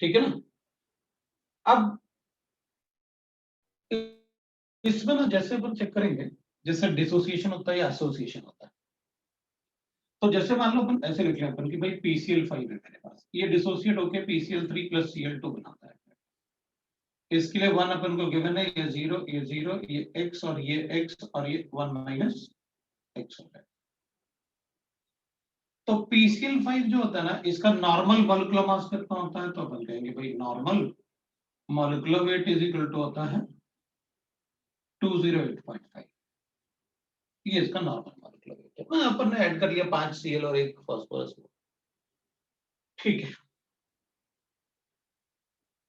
ठीक है ना। अब इसमें ना जैसे अपन चेक करेंगे, जैसे डिसोसिएशन होता है या एसोसिएशन होता है, तो जैसे मान लो अपन ऐसे लिख लें अपन कि भाई PCl5 है मेरे पास, ये डिसोसिएट होके PCl3 + Cl2 बनाता है। इसके लिए 1 अपन को गिवन है, ये 0, ये 0, ये x और ये x और ये 1 - x होता है। तो PCl5 जो होता है ना, इसका नॉर्मल मॉलिक्यूलर मास कितना होता है, तो अपन कहेंगे भाई normal molecular weight is equal to होता है 208.5। ये इसका नॉर्मल मॉलिक्यूलर वेट है। अपन ने ऐड कर लिया 5 Cl और 1 फास्फोरस, ठीक है।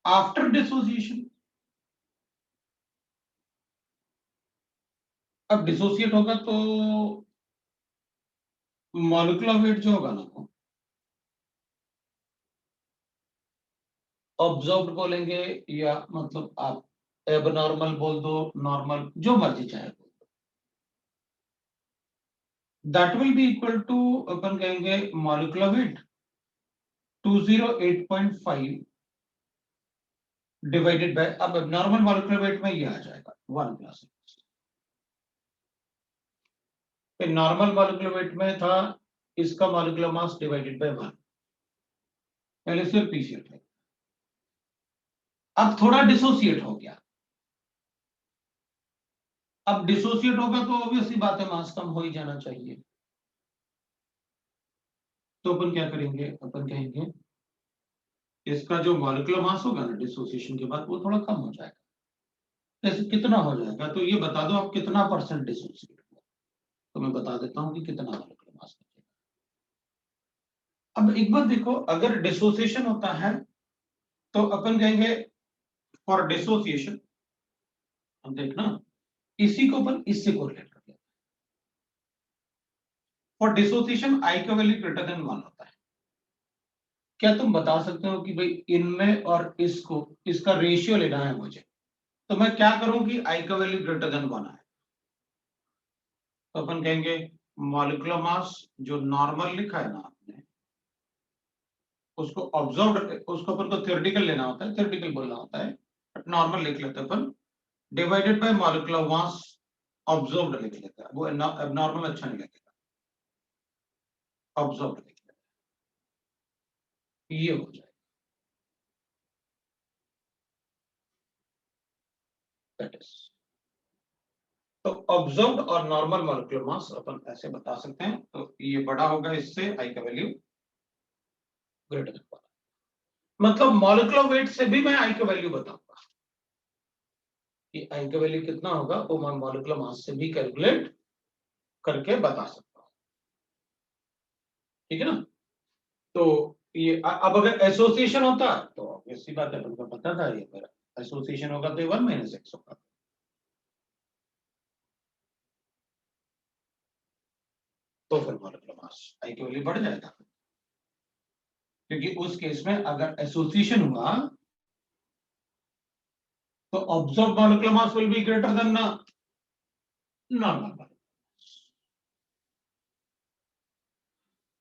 आफ्टर डिसोसिएशन, अब डिसोसिएट होगा तो मॉलिक्यूलर वेट जो होगा ना, ऑब्जर्व्ड बोलेंगे या मतलब आप एबनॉर्मल बोल दो, नॉर्मल, जो मर्जी चाहे बोल दो, that will be equal to अपन कहेंगे मॉलिक्यूलर वेट 208.5 डिवाइडेड बाय, अब एबनॉर्मल मॉलिक्यूलर वेट में ये आ जाएगा 1 + x। फिर नॉर्मल मॉलिक्यूलर वेट में था इसका मॉलिक्यूलर मास डिवाइडेड बाय 1, पहले सिर्फ पीसीएल है। अब थोड़ा डिसोसिएट हो गया, अब डिसोसिएट होगा तो ऑब्वियसली बात है मास कम हो ही जाना चाहिए। तो अपन क्या करेंगे, अपन कहेंगे इसका जो मॉलिक्यूलर मास होगा ना डिसोसिएशन के बाद, वो थोड़ा कम हो जाएगा। ऐसे कितना हो जाएगा, तो ये बता दो आप कितना % डिसोसिएट हुआ, तो मैं बता देता हूं कि कितना मॉलिक्यूलर मास बचेगा। अब एक बात देखो, अगर डिसोसिएशन होता है तो अपन कहेंगे फॉर डिसोसिएशन, हम देखना इसी को अपन इससे कोरिलेट कर लेते हैं। फॉर डिसोसिएशन आई का वैल्यू ग्रेटर देन 1 होता है। क्या तुम बता सकते हो कि भाई इनमें और इसको, इसका रेशियो लेना है मुझे, तो मैं क्या करूं कि आई का वैल्यू ग्रेटर देन 1 है, तो अपन कहेंगे मॉलिक्यूलर मास जो नॉर्मल लिखा है ना आपने, उसको ऑब्जर्व्ड, उसको अपन को थ्योरेटिकल लेना होता है, थ्योरेटिकल बोलना होता है, बट नॉर्मल लिख लेते हैं अपन, divided by molecular mass observed लिख लेते हैं, वो एबनॉर्मल अच्छा नहीं लगेगा, ऑब्जर्व्ड लिख लेते हैं, ये हो जाएगा। दैट इज, तो ऑब्जर्व्ड और नॉर्मल मॉलिक्यूलर मास अपन ऐसे बता सकते हैं, तो ये बड़ा होगा इससे, आई का वैल्यू ग्रेटर देन 1, मतलब मॉलिक्यूलर वेट से भी मैं आई का वैल्यू बताऊंगा कि आई का वैल्यू कितना होगा, वो मैं मॉलिक्यूलर मास से भी कैलकुलेट करके बता सकता हूं, ठीक है ना। तो ये अब अगर एसोसिएशन होता तो ऑब्वियसली बात है, अपन को पता था ये, अगर एसोसिएशन होगा तो 1 - x होगा, तो फिर मॉलिक्यूलर मास आई की वैल्यू बढ़ जाएगा, क्योंकि उस केस में अगर एसोसिएशन हुआ तो observe molecular mass will be greater than normal.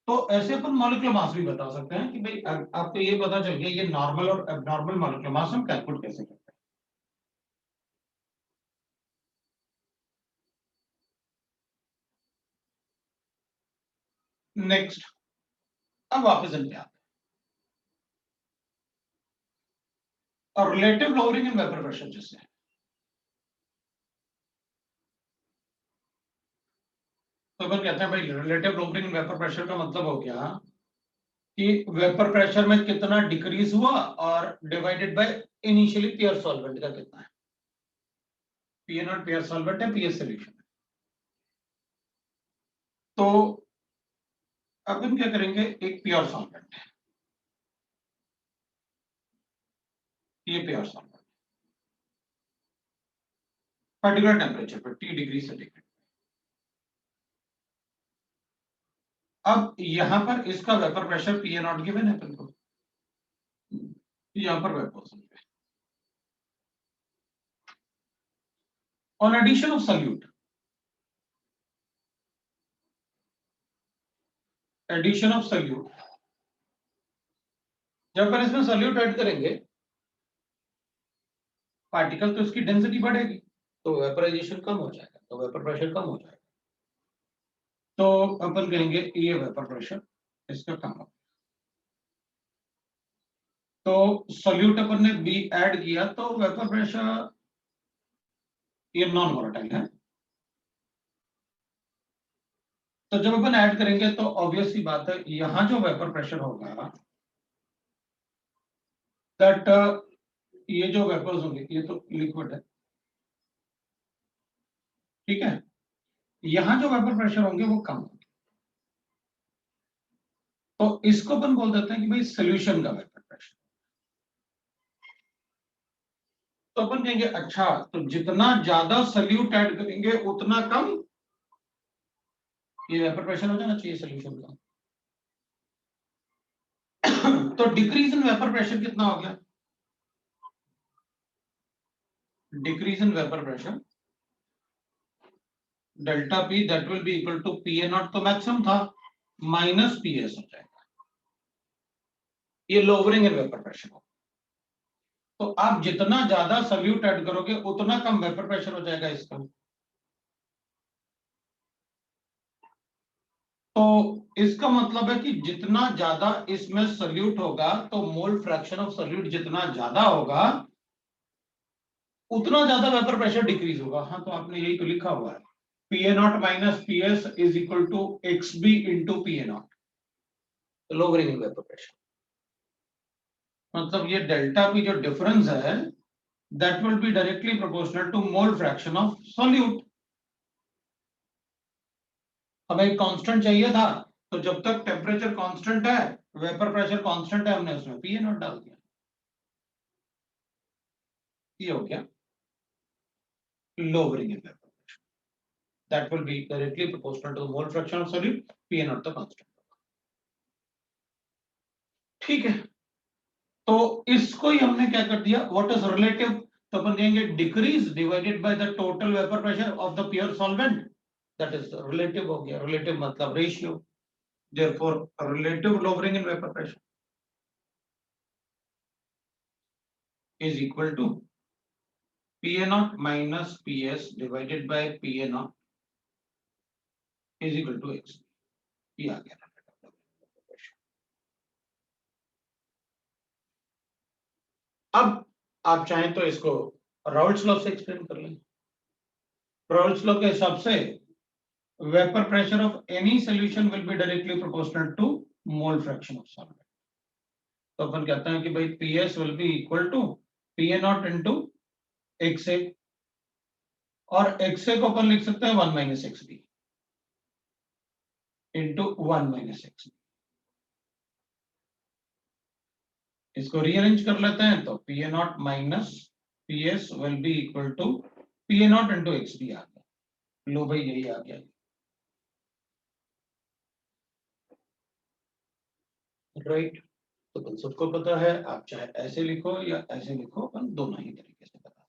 तो ऐसे अपन मॉलिक्यूलर मास भी बता सकते हैं कि भाई आपको ये पता चल गया ये नॉर्मल और एबनॉर्मल मॉलिक्यूलर मास हम कैलकुलेट कैसे करते हैं। नेक्स्ट, अब वापस इनके आते हैं, और relative lowering in vapour pressure जिससे है, तो अपन कहते हैं भाई relative lowering in vapour pressure का मतलब हो गया कि वेपर प्रेशर में कितना डिक्रीज हुआ और divided by initially peer solvent का कितना है, पी नॉट पीयर सॉल्वेंट है, पीएस सॉल्यूशन है। तो अपन क्या करेंगे, एक प्योर सॉल्वेंट है, ये प्योर सॉल्वेंट पर्टिकुलर टेम्परेचर पर T डिग्री सेंटीग्रेड, अब यहां पर इसका vapour pressure P not given है अपन को, यहां पर vapour on addition of solute, addition of solute, जब अपन इसमें सॉल्यूट ऐड करेंगे पार्टिकल तो इसकी डेंसिटी बढ़ेगी, तो वेपराइजेशन कम हो जाएगा, तो वेपर प्रेशर कम हो जाएगा। तो अपन कहेंगे ये वेपर प्रेशर इसका कम हो। तो सॉल्यूट अपन ने बी ऐड किया तो वेपर प्रेशर ये नॉन वोलेटाइल है। तो जब अपन ऐड करेंगे तो ऑब्वियस सी बात है यहां जो वेपर प्रेशर होगा दैट ये जो वेपर्स होंगे ये तो लिक्विड है, ठीक है, यहां जो वेपर प्रेशर होंगे वो कम होंगे। तो इसको अपन बोल देते हैं कि भाई सोल्यूशन का वेपर प्रेशर। तो अपन कहेंगे अच्छा तो जितना ज्यादा सॉल्यूट ऐड करेंगे उतना कम ये वेपर प्रेशर हो जाना चाहिए सोल्यूशन का। तो डिक्रीज इन वेपर प्रेशर कितना हो गया? Decrease in vapour pressure delta P that will be equal to P A not, तो मैक्सिमम था माइनस पी एस हो जाएगा, ये लोअरिंग इन वेपर प्रेशर हो। तो आप जितना ज्यादा सॉल्यूट ऐड करोगे उतना कम वेपर प्रेशर हो जाएगा इसका। तो इसका मतलब है कि जितना ज्यादा इसमें सॉल्यूट होगा तो मोल फ्रैक्शन ऑफ सॉल्यूट जितना ज्यादा होगा उतना ज्यादा वेपर प्रेशर डिक्रीज होगा। हाँ तो आपने यही तो लिखा हुआ है P A not minus P S is equal to X B into P A not, lowering in vapour pressure. मतलब ये डेल्टा पी जो डिफरेंस है that will be directly proportional to mole fraction of solute. हमें एक constant चाहिए था, तो जब तक टेम्परेचर कांस्टेंट है वेपर प्रेशर कांस्टेंट है, हमने उसमें पी ए नॉट डाल दिया, ये हो गया lowering in vapor pressure. That will be directly proportional to the mole fraction of solute, P naught the constant. ठीक है, तो इसको ही हमने क्या कर दिया व्हाट इज रिलेटिव, तो अपन कहेंगे decrease divided by the total vapour pressure of the pure solvent, that is relative हो गया, रिलेटिव मतलब ratio, therefore relative lowering in vapor pressure is equal to PA naught minus PS divided by PA naught is equal to X, ये आ गया। अब आप चाहें तो इसको राउल्ट्स लॉ से एक्सप्लेन कर लें। राउल्ट्स लॉ के हिसाब से vapour pressure of any solution will be directly proportional to mole fraction of solvent. तो अपन कहते हैं कि भाई PS will be equal to PA naught into X A, और एक्स ए को अपन लिख सकते हैं 1 minus X B into 1 minus X B. इसको रीअरेंज कर लेते हैं तो P A not minus P S will be equal to P A not into x B आ गया। लो भाई यही आ गया, राइट। तो अपन सबको पता है, आप चाहे ऐसे लिखो या ऐसे लिखो, अपन दोनों ही तरीके से बता।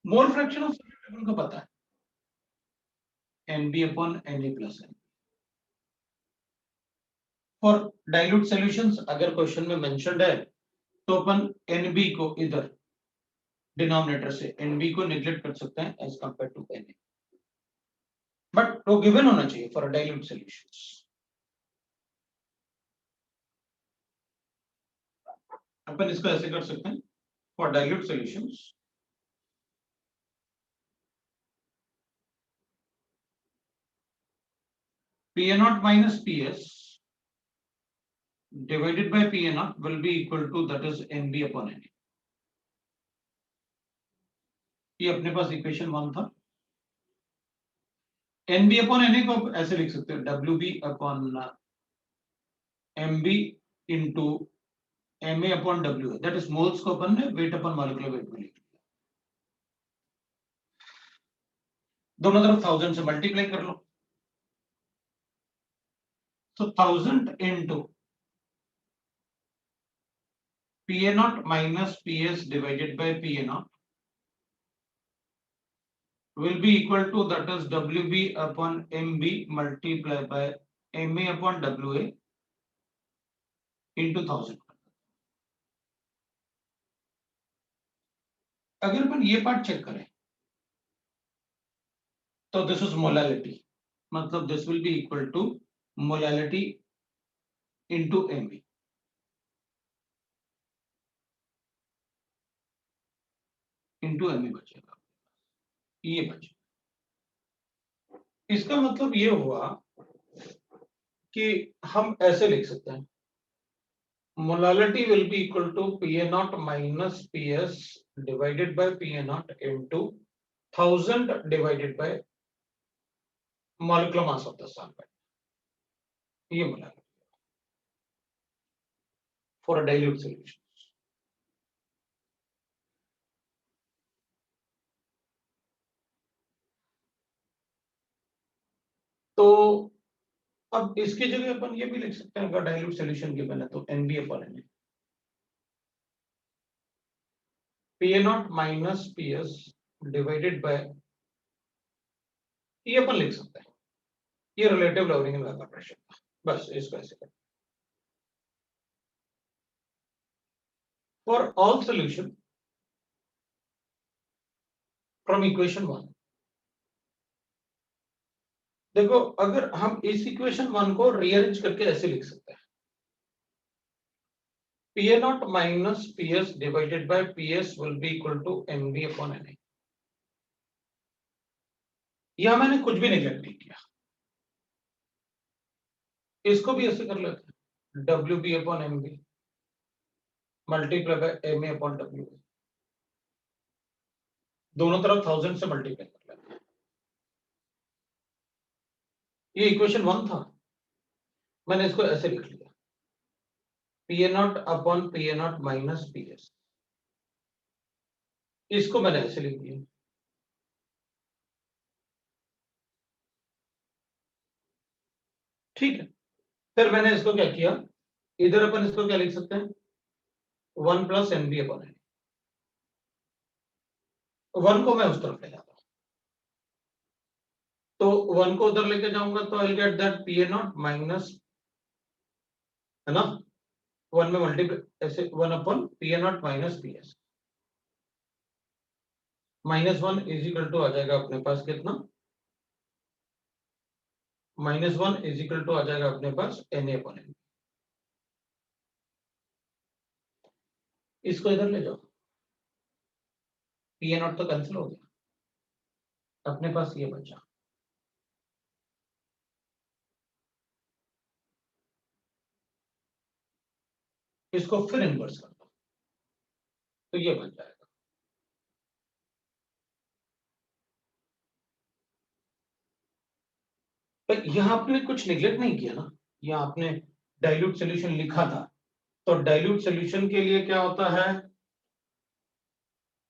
मोल फ्रैक्शन ऑफ सॉल्यूट अपन को पता है NB upon NA plus N. For dilute solutions अगर क्वेश्चन में मेंशन्ड है तो अपन एनबी को इधर डिनोमिनेटर से एनबी को नेग्लेक्ट कर सकते हैं as compare to NA, but वो गिवन होना चाहिए फॉर डाइल्यूट सॉल्यूशंस। अपन इसको ऐसे कर सकते हैं for dilute solutions P A not minus P S divided by P naught will be equal to that is NB upon NA। ये अपने पास इक्वेशन 1 था। NB upon NA को ऐसे लिख सकते हो WB upon MB into MA upon WA, that is moles को अपन ने weight upon molecular weight में लिख लिया, दोनों तरफ 1000 से मल्टीप्लाई कर लो, तो 1000 into PA naught minus PS divided by PA naught will be equal to that is WB upon MB multiplied by MA upon WA into 1000। अगर अपन ये पार्ट चेक करें तो दिस इज मोलालिटी, मतलब this will be equal to molality into MV. Into MV बचेगा, ये बचेगा। इसका मतलब ये हुआ कि हम ऐसे लिख सकते हैं, molality will be equal to PA naught minus PS divided by PA naught into 1000 divided by molecular mass of the solvent. ये molality for a dilute solution. तो अब इसकी जगह अपन ये भी लिख सकते हैं, अगर डाइल्यूट सॉल्यूशन गिवन है तो NB upon Na, PA naught minus PS divided by, ये अपन लिख सकते हैं, ये relative lowering and vapour pressure था। बस इसको ऐसे कर, for all solution from equation 1। देखो अगर हम इस इक्वेशन 1 को रीअरेंज करके ऐसे लिख सकते हैं, PA naught minus PS divided by PS will be equal to NB upon Na। यहां मैंने कुछ भी नेगलेक्ट नहीं किया, इसको भी ऐसे कर लेते हैं, WB upon MB multiply by MA upon WB, दोनों तरफ 1000 से मल्टीप्लाई कर लेते हैं। ये इक्वेशन 1 था, मैंने इसको ऐसे लिख लिया, PA naught upon PA naught minus PS, इसको मैंने ऐसे लिख दिया। ठीक है, फिर मैंने इसको क्या किया, इधर अपन इसको क्या लिख सकते हैं, 1 प्लस NB अपॉन Na। 1 को मैं उस तरफ ले जाता हूं, तो 1 को उधर लेके जाऊंगा तो I get that PA naught minus, है ना, 1 में मल्टीप्लाई ऐसे 1 upon PA naught minus PS, -1 is equal to आ जाएगा अपने पास कितना, -1 इज इक्वल टू आ जाएगा अपने पास Na अपॉन N। इसको इधर ले जाओ, PA naught तो कैंसिल हो गया, अपने पास ये बचा, इसको फिर इन्वर्स कर दो तो ये बन जाएगा। पर यहां आपने कुछ निगलेक्ट नहीं किया ना, यहां आपने डाइल्यूट सॉल्यूशन लिखा था, तो डाइल्यूट सॉल्यूशन के लिए क्या होता है,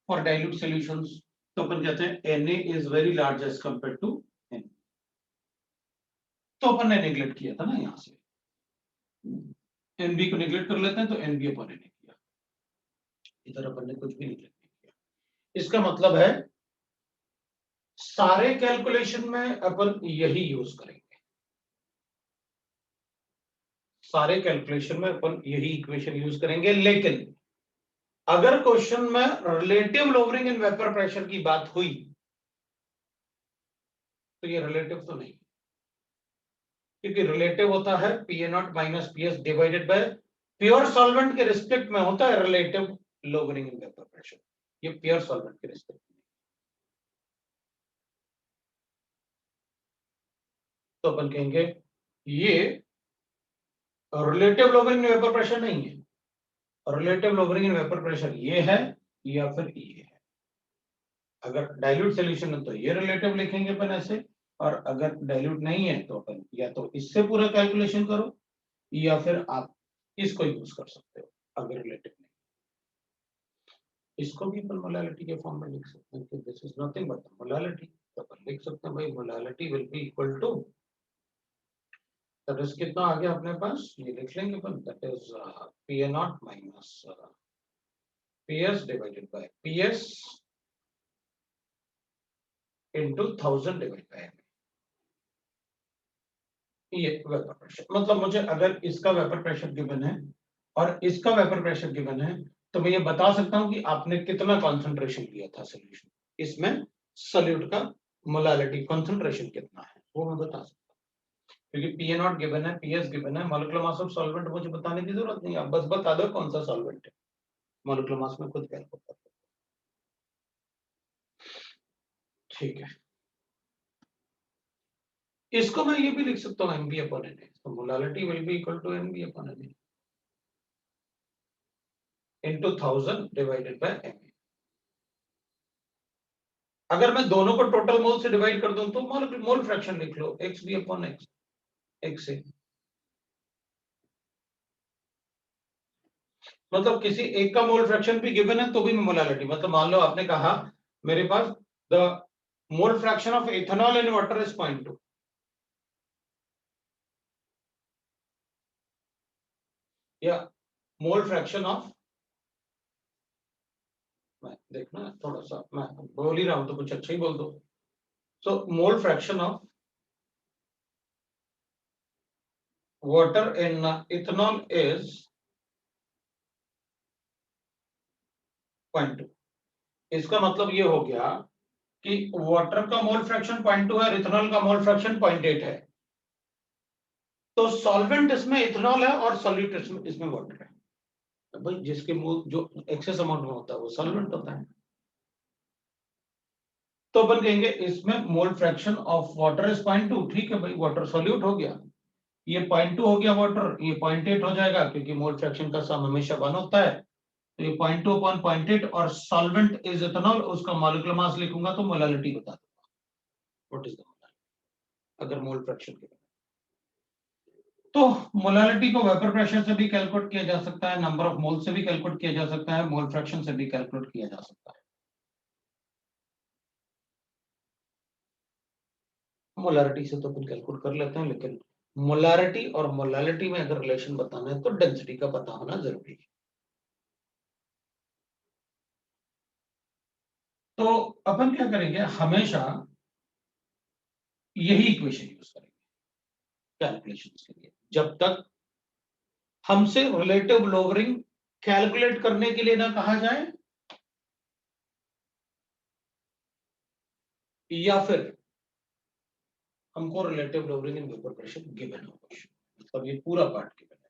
फॉर डाइल्यूट सॉल्यूशंस तो अपन कहते हैं Na is very large as compare to N, तो अपन ने निगलेक्ट किया था ना, यहां से NB को निगलेक्ट कर लेते हैं तो NB अपन ने किया, इधर अपन ने कुछ भी निगलेक्ट नहीं किया। इसका मतलब है सारे कैलकुलेशन में अपन यही यूज करेंगे, सारे कैलकुलेशन में अपन यही इक्वेशन यूज करेंगे, लेकिन अगर क्वेश्चन में relative lowering in vapour pressure की बात हुई तो ये रिलेटिव तो नहीं, क्योंकि रिलेटिव होता है PA naught minus PS divided bye pure solvent के रिस्पेक्ट में होता है relative lowering in vapour pressure, ये प्योर सॉल्वेंट के रिस्पेक्ट में। तो अपन कहेंगे ये relative lowering in vapour pressure नहीं है, relative lowering in vapour pressure ये है या फिर ये है। अगर डाइल्यूट सॉल्यूशन है तो ये रिलेटिव लिखेंगे अपन ऐसे, और अगर डाइल्यूट नहीं है तो अपन या तो इससे पूरा कैलकुलेशन करो या फिर आप इसको यूज कर सकते हो, अगर रिलेटिव नहीं, इसको भी अपन मोलालिटी के फॉर्म में लिख सकते हैं कि this is nothing but molality, तो अपन लिख सकते हैं भाई molality will be equal to, that is कितना आ गया अपने पास, ये लिख लेंगे अपन, that is PA naught minus PS divided by PS into 1000 divided by, ये वेपर प्रेशर, मतलब मुझे अगर इसका वेपर प्रेशर गिवन है और इसका वेपर प्रेशर गिवन है, तो मैं ये बता सकता हूं कि आपने कितना कॉन्सेंट्रेशन लिया था सोल्यूशन, इसमें सोल्यूट का मोलालिटी कॉन्सेंट्रेशन कितना है वो मैं बता सकता हूं, क्योंकि पी ए नॉट गिवन है, पी एस गिवन है, मॉलिक्यूलर मास ऑफ सॉल्वेंट मुझे बताने की जरूरत नहीं, आप बस बता दो कौन सा सॉल्वेंट है, मॉलिक्यूलर मास में खुद कैलकुलेट कर। ठीक है, इसको मैं ये भी लिख सकता हूँ एमबी अपॉन एन, तो molality will be equal to MB upon N into 1000 divided by M. अगर मैं दोनों को टोटल मोल से डिवाइड कर दूं तो मोल फ्रैक्शन लिख लो, X B upon X, X से मतलब किसी एक का मोल फ्रैक्शन भी गिवन है तो भी मोलालिटी, मतलब मान लो आपने कहा मेरे पास the mole fraction of ethanol in water is 0.2, या मोल फ्रैक्शन ऑफ, मैं देखना थोड़ा सा मैं बोल ही रहा हूं तो कुछ अच्छा ही बोल दो, so mole fraction of water in ethanol is 0.2। इसका मतलब ये हो गया कि वाटर का मोल फ्रैक्शन 0.2 है, इथेनॉल का मोल फ्रैक्शन 0.8 है, तो सॉल्वेंट इसमें इथेनॉल है और सॉल्यूट इसमें वाटर है। तो भाई जिसके मोल जो एक्सेस अमाउंट में होता है वो सॉल्वेंट होता है, तो अपन कहेंगे इसमें मोल फ्रैक्शन ऑफ वाटर इज 0.2, ठीक है भाई, वाटर सॉल्यूट हो गया, ये 0.2 हो गया वाटर, ये 0.8 हो जाएगा क्योंकि मोल फ्रैक्शन का सम हमेशा 1 होता है, तो ये 0.2 अपॉन 0.8 और सॉल्वेंट इज इथेनॉल, उसका मॉलिक्यूलर मास लिखूंगा तो मोलालिटी बता दूंगा व्हाट इज द मोलालिटी अगर मोल फ्रैक्शन के। तो मोलालिटी को वेपर प्रेशर से भी कैलकुलेट किया जा सकता है, नंबर ऑफ मोल से भी कैलकुलेट किया जा सकता है, मोल फ्रैक्शन से भी कैलकुलेट किया जा सकता है। मोलारिटी से तो अपन कैलकुलेट कर लेते हैं, लेकिन मोलारिटी और मोलालिटी में अगर रिलेशन बताना है तो डेंसिटी का पता होना जरूरी है। तो अपन क्या करेंगे, हमेशा यही इक्वेशन यूज करेंगे कैलकुलेशन के लिए, जब तक हमसे रिलेटिव लोअरिंग कैलकुलेट करने के लिए ना कहा जाए, या फिर हमको relative lowering in vapour pressure given हो, मतलब ये पूरा पार्ट गिवन है।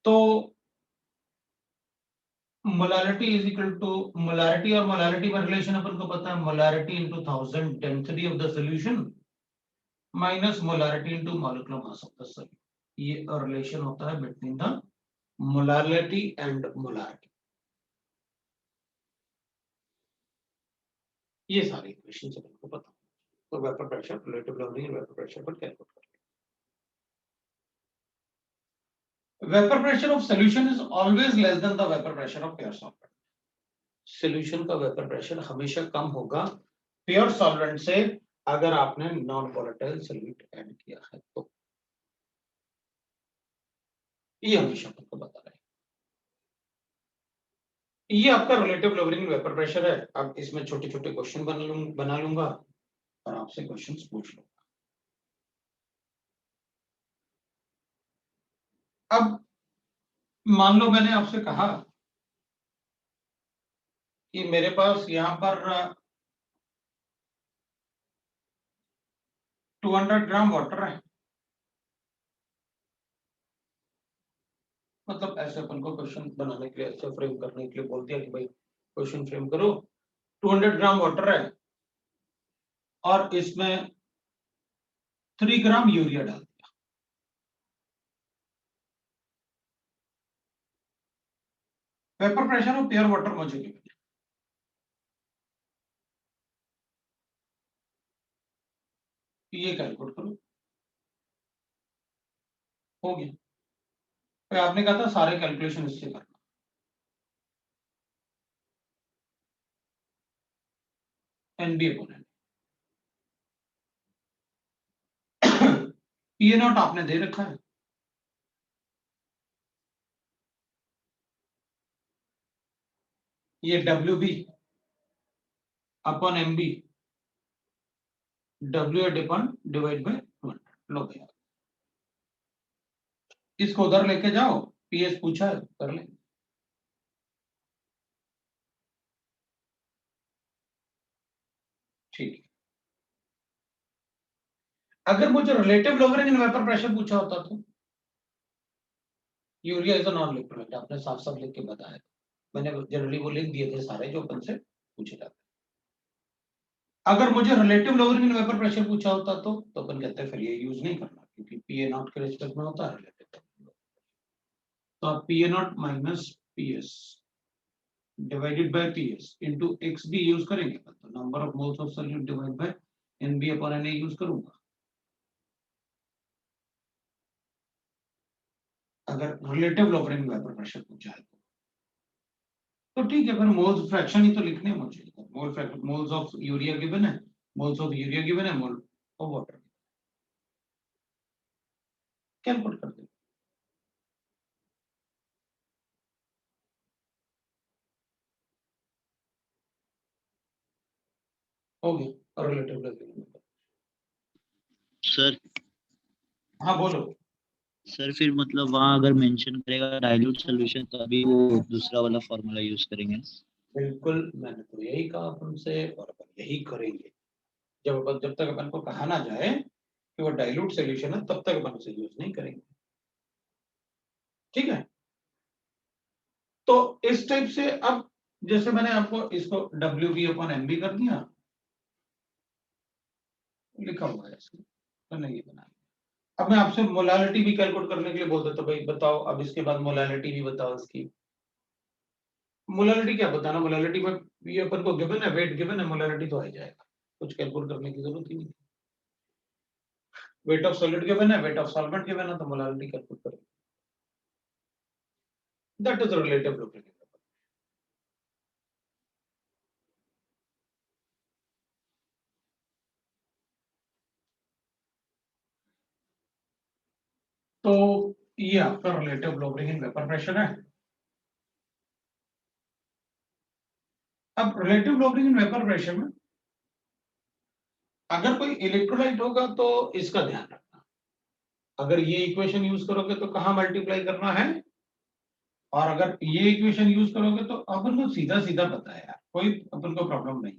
तो molarity is equal to, molarity और मोलारिटी में रिलेशन अपन को पता है, molarity into 1000 density of the solution minus molarity into molecular mass of the solute, ये रिलेशन होता है between the molarity and molarity. ये सारी इक्वेशन अपन को पता, तो vapour pressure, relative lowering vapour pressure पर कैलकुलेट करें। Vapour pressure of solution is always less than the vapour pressure of pure solvent, solution का वेपर प्रेशर हमेशा कम होगा प्योर सॉल्वेंट से अगर आपने नॉन वोलेटाइल सॉल्यूट ऐड किया है तो, ये हमेशा आपको बता रहे हैं। ये आपका रिलेटिव लोअरिंग वेपर प्रेशर है। अब इसमें छोटे छोटे क्वेश्चन बना लूंगा और आपसे क्वेश्चंस पूछ लूंगा। अब मान लो मैंने आपसे कहा कि मेरे पास यहाँ पर 200 ग्राम वाटर है, मतलब ऐसे अपन को क्वेश्चन बनाने के लिए, ऐसे फ्रेम करने के लिए बोल दिया कि भाई क्वेश्चन फ्रेम करो, 200 ग्राम वाटर है और इसमें 3 ग्राम यूरिया डाल दिया, vapour pressure of pure water मुझे गिवन है, ये कैलकुलेट करो, हो गया। तो आपने कहा था सारे कैलकुलेशन इससे करना, NB upon N, P naught आपने दे रखा है, ये W B upon M B, W divide by लो भैया, इसको उधर लेके जाओ, पीएस पूछा है कर ले। ठीक है, अगर मुझे relative lowering in vapour pressure पूछा होता तो urea is a non liquid, आपने साफ साफ लिख के बताया, मैंने जनरली वो लिख दिए थे सारे जो अपन से पूछे जाते। अगर मुझे relative lowering in vapour pressure पूछा होता तो अपन कहते हैं फिर ये यूज नहीं करना, क्योंकि पीए नॉट के रिस्पेक्ट में होता है रिलेटिव। तो आप PA naught minus PS divided by PS into X भी यूज करेंगे, तो number of moles of solute divide by NB upon NA use करूंगा। अगर रिलेटिव लोअरिंग वेपर प्रेशर पूछा है तो ठीक है, फिर मोल्स फ्रैक्शन ही तो लिखने हैं मुझे, mole fraction, moles of urea given है, मोल्स ऑफ यूरिया गिवन है, मोल ऑफ वाटर कैलकुलेट कर दे। हो गया रिलेटिव लोअरिंग। सर हाँ बोलो। सर फिर मतलब वहाँ अगर मेंशन करेगा डाइल्यूट सॉल्यूशन तभी वो दूसरा वाला फॉर्मूला यूज करेंगे। बिल्कुल, मैंने तो यही कहा तुमसे और अपन यही करेंगे। जब तक अपन को कहा ना जाए कि वो डाइल्यूट सॉल्यूशन है तब तक अपन उसे यूज नहीं करेंगे, ठीक है। तो इस टाइप से अब जैसे मैंने आपको इसको W B upon M B कर दिया, लिखा हुआ है इसको, तो नहीं बना। अब मैं आपसे मोलालिटी भी कैलकुलेट करने के लिए बोल देता, भाई बताओ अब इसके बाद मोलालिटी भी बताओ इसकी। मोलालिटी क्या बताना, मोलालिटी में ये अपन को गिवन है, वेट गिवन है, मोलालिटी तो आ ही जाएगा, कुछ कैलकुलेट करने की जरूरत ही नहीं। वेट ऑफ सॉलिड गिवन है, वेट ऑफ सॉल्वेंट गिवन है, तो मोलालिटी कैलकुलेट करेंगे। That is relative lowering. तो ये आपका relative lowering in vapour pressure है। अब relative lowering in vapour pressure में अगर कोई इलेक्ट्रोलाइट होगा तो इसका ध्यान रखना, अगर ये इक्वेशन यूज करोगे तो कहां मल्टीप्लाई करना है, और अगर ये इक्वेशन यूज करोगे तो अपन को सीधा सीधा पता है यार, कोई अपन को प्रॉब्लम नहीं।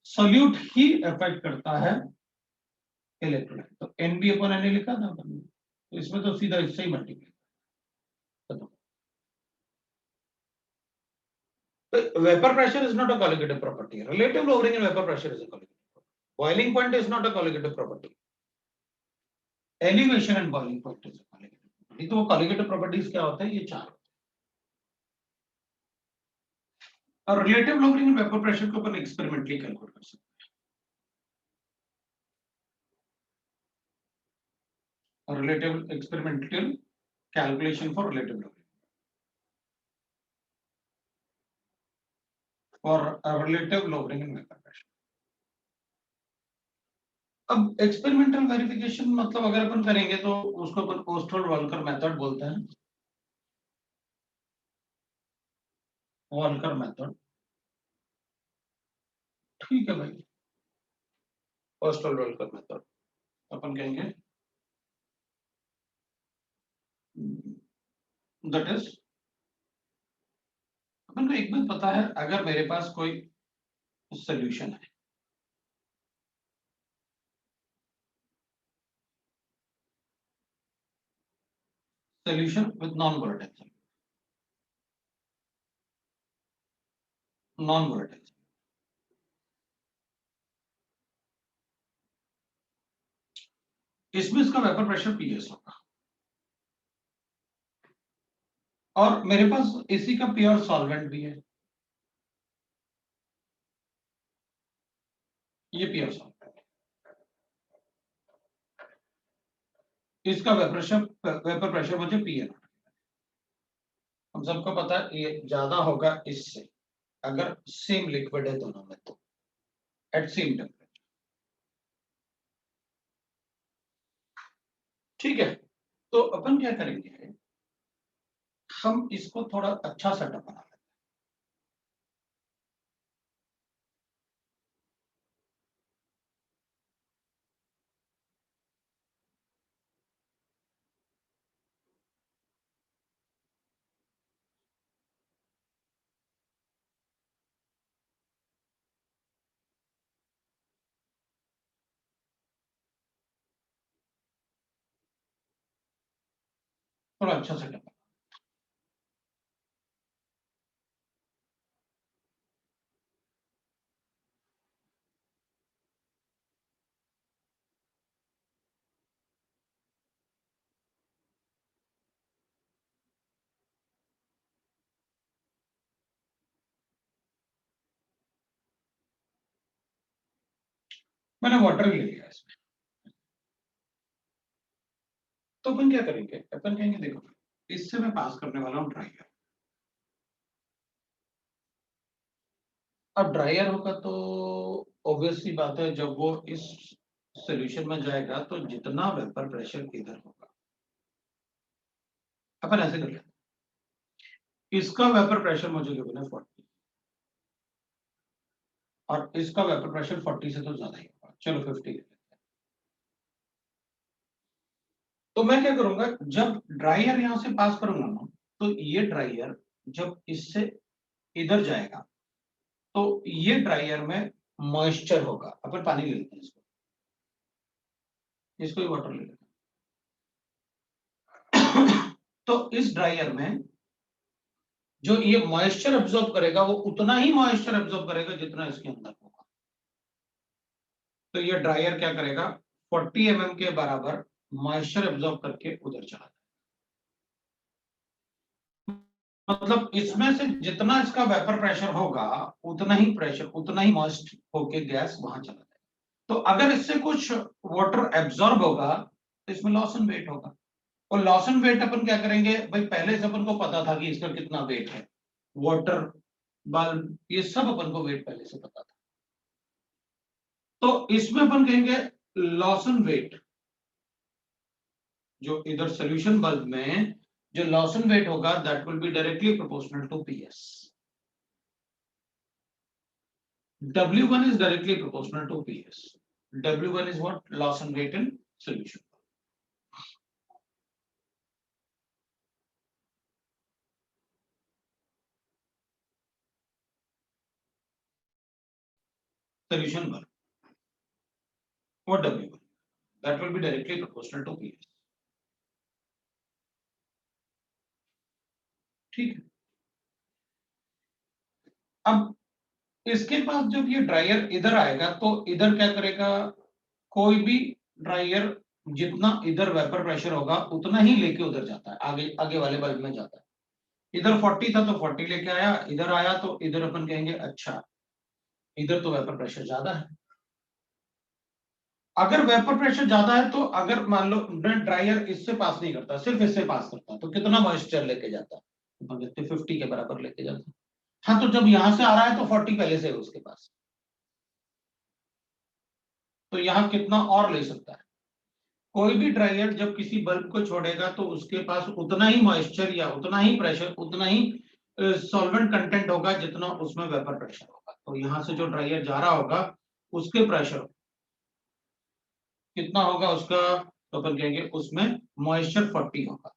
सोल्यूट ही अफेक्ट करता है इलेक्ट्रोलाइट, तो एन बी अपॉन एन लिखा था अपन ने, तो इसमें तो सीधा इससे ही मल्टीप्लाई खत्म। Vapour pressure is not a colligative property, relative lowering in vapour pressure is a colligative, boiling point is not a colligative property, elevation and boiling point is a colligative property. तो वो colligative properties क्या होते हैं, ये चार। और relative lowering in vapour pressure को अपन एक्सपेरिमेंटली कैलकुलेट कर सकते हैं, relative experimental calculation for relative lowering और relative lowering in vapour pressure. अब एक्सपेरिमेंटल वेरिफिकेशन मतलब अगर अपन करेंगे तो उसको अपन ओस्टोल वॉल्कर मेथड बोलते हैं, वॉल्कर मेथड, ठीक है भाई। ओस्टोल वॉल्कर मेथड अपन कहेंगे दैट इज, अपन को एक बात पता है, अगर मेरे पास कोई सोल्यूशन है, solution with non volatile, non volatile, इसमें इसका वेपर प्रेशर पीएस होगा, और मेरे पास इसी का प्योर सॉल्वेंट भी है, ये प्योर सॉल्वेंट, इसका वेपर प्रेशर मुझे पीए, हम सबको पता है ये ज्यादा होगा इससे, अगर सेम लिक्विड है दोनों में तो एट सेम टेम्परेचर, ठीक है। तो अपन क्या करेंगे, हम इसको थोड़ा अच्छा सेटअप बना लेंगे। थोड़ा अच्छा सेटअप है। मैंने वाटर ले लिया इसमें, तो अपन क्या करेंगे, अपन कहेंगे देखो इससे मैं पास करने वाला हूँ ड्रायर। अब ड्रायर होगा तो ऑब्वियसली बात है, जब वो इस सॉल्यूशन में जाएगा तो जितना वेपर प्रेशर इधर होगा, अपन ऐसे कर लेते, इसका वेपर प्रेशर मुझे गिवन है 40 और इसका वेपर प्रेशर 40 से तो ज्यादा ही होगा, चलो 50 ले लेते हैं। तो मैं क्या करूंगा, जब ड्रायर यहां से पास करूंगा ना, तो ये ड्रायर जब इससे इधर जाएगा तो ये ड्रायर में मॉइस्चर होगा। अपन पानी ले लेते हैं, इसको ही वाटर ले लेते हैं। तो इस ड्रायर में जो ये मॉइस्चर एब्जॉर्ब करेगा वो उतना ही मॉइस्चर एब्जॉर्ब करेगा जितना इसके अंदर होगा। तो ये ड्रायर क्या करेगा, 40 mm के बराबर मॉइस्चर एब्जॉर्ब करके उधर चला जाएगा। मतलब इसमें से जितना इसका वेपर प्रेशर होगा उतना ही प्रेशर, उतना ही मॉइस्ट होके गैस वहां चला जाएगा। तो अगर इससे कुछ वाटर एब्जॉर्ब होगा तो इसमें लॉस इन वेट होगा। और लॉस इन वेट अपन क्या करेंगे भाई, पहले से अपन को पता था कि इसका कितना वेट है, वाटर बल्ब ये सब अपन को वेट पहले से पता था। तो इसमें अपन कहेंगे लॉस इन वेट, जो इधर सॉल्यूशन बल्ब में जो लॉस इन वेट होगा that will be directly proportional to PS. W1 is directly proportional to PS. W1 is what? Loss and weight in solution. Solution bulk. What W1? That will be directly proportional to PS. ठीक है। अब इसके पास जब ये dryer इधर आएगा तो इधर क्या करेगा, कोई भी ड्रायर जितना इधर वेपर प्रेशर होगा उतना ही लेके उधर जाता है, आगे आगे वाले बल्ब में जाता है। इधर 40 था तो 40 लेके आया, इधर आया तो इधर अपन कहेंगे अच्छा इधर तो वेपर प्रेशर ज्यादा है। अगर वेपर प्रेशर ज्यादा है तो अगर मान लो ड्रायर इससे पास नहीं करता, सिर्फ इससे पास करता, तो कितना मॉइस्चर लेके जाता है, 50 के बराबर लेके जाता है। हाँ, तो जब यहां से आ रहा है तो 40 पहले से है उसके पास, तो यहाँ कितना और ले सकता है। कोई भी ड्रायर जब किसी बल्ब को छोड़ेगा तो उसके पास उतना ही मॉइस्चर या उतना ही प्रेशर, उतना ही सॉल्वेंट कंटेंट होगा जितना उसमें वेपर प्रेशर होगा। तो यहाँ से जो ड्रायर जा रहा होगा उसके प्रेशर कितना होगा उसका, तो अपन कहेंगे उसमें मॉइस्चर 40 होगा।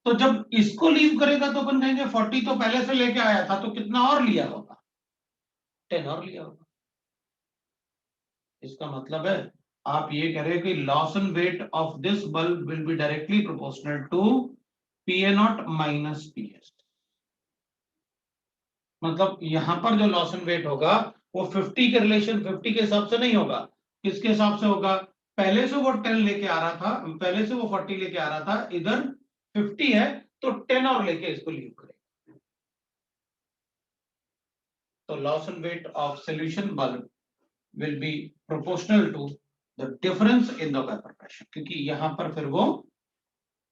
तो जब इसको लीव करेगा तो अपन कहेंगे 40 तो पहले से लेके आया था तो कितना और लिया होगा, 10 और लिया होगा। इसका मतलब है आप ये कह रहे हो कि loss in weight of this bulb will be directly proportional to PA0 minus PS। मतलब यहां पर जो लॉस इन वेट होगा वो 50 के रिलेशन 50 के हिसाब से नहीं होगा, किसके हिसाब से होगा, पहले से वो 10 लेके आ रहा था, पहले से वो 40 लेके आ रहा था, इधर 50 है तो 10 और लेके इसको लीव करेगा। तो loss in weight of solution bulb will be proportional to the difference in the vapour pressure, क्योंकि यहां पर फिर वो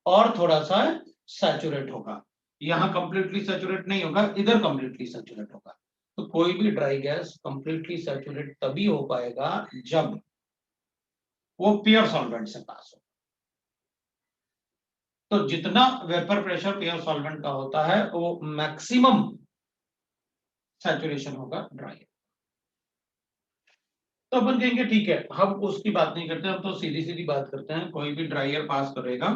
और थोड़ा सा सैचुरेट होगा, यहां कंप्लीटली सैचुरेट नहीं होगा, इधर कंप्लीटली सैचुरेट होगा। तो कोई भी ड्राई गैस कंप्लीटली सैचुरेट तभी हो पाएगा जब वो प्योर सॉल्वेंट से पास हो। तो जितना वेपर प्रेशर प्योर सॉल्वेंट का होता है वो मैक्सिमम सैचुरेशन होगा ड्राई। तो अपन कहेंगे ठीक है, हम उसकी बात नहीं करते, हम तो सीधी सीधी बात करते हैं। कोई भी ड्रायर पास करेगा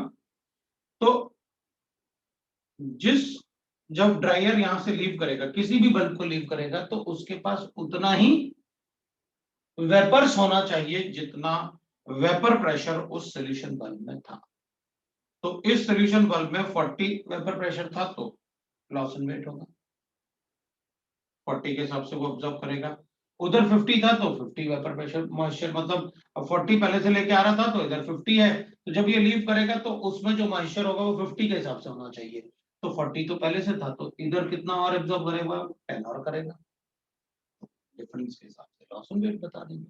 तो जिस जब ड्रायर यहां से लीव करेगा, किसी भी बल्ब को लीव करेगा तो उसके पास उतना ही वेपर्स होना चाहिए जितना वेपर प्रेशर उस सॉल्यूशन बल्ब में था। तो इस सोल्यूशन बल्ब में 40 वेपर प्रेशर था तो लॉसन वेट होगा 40 के हिसाब से वो ऑब्जर्व करेगा। उधर 50 था तो 50 वेपर प्रेशर मॉइस्चर, मतलब 40 पहले से लेके आ रहा था तो इधर 50 है, तो जब ये लीव करेगा तो उसमें जो मॉइस्चर होगा वो 50 के हिसाब से होना चाहिए। तो 40 तो पहले से था तो इधर कितना और एब्जॉर्ब करेगा, 10 और करेगा। डिफरेंस के हिसाब से लॉसन वेट बता देंगे।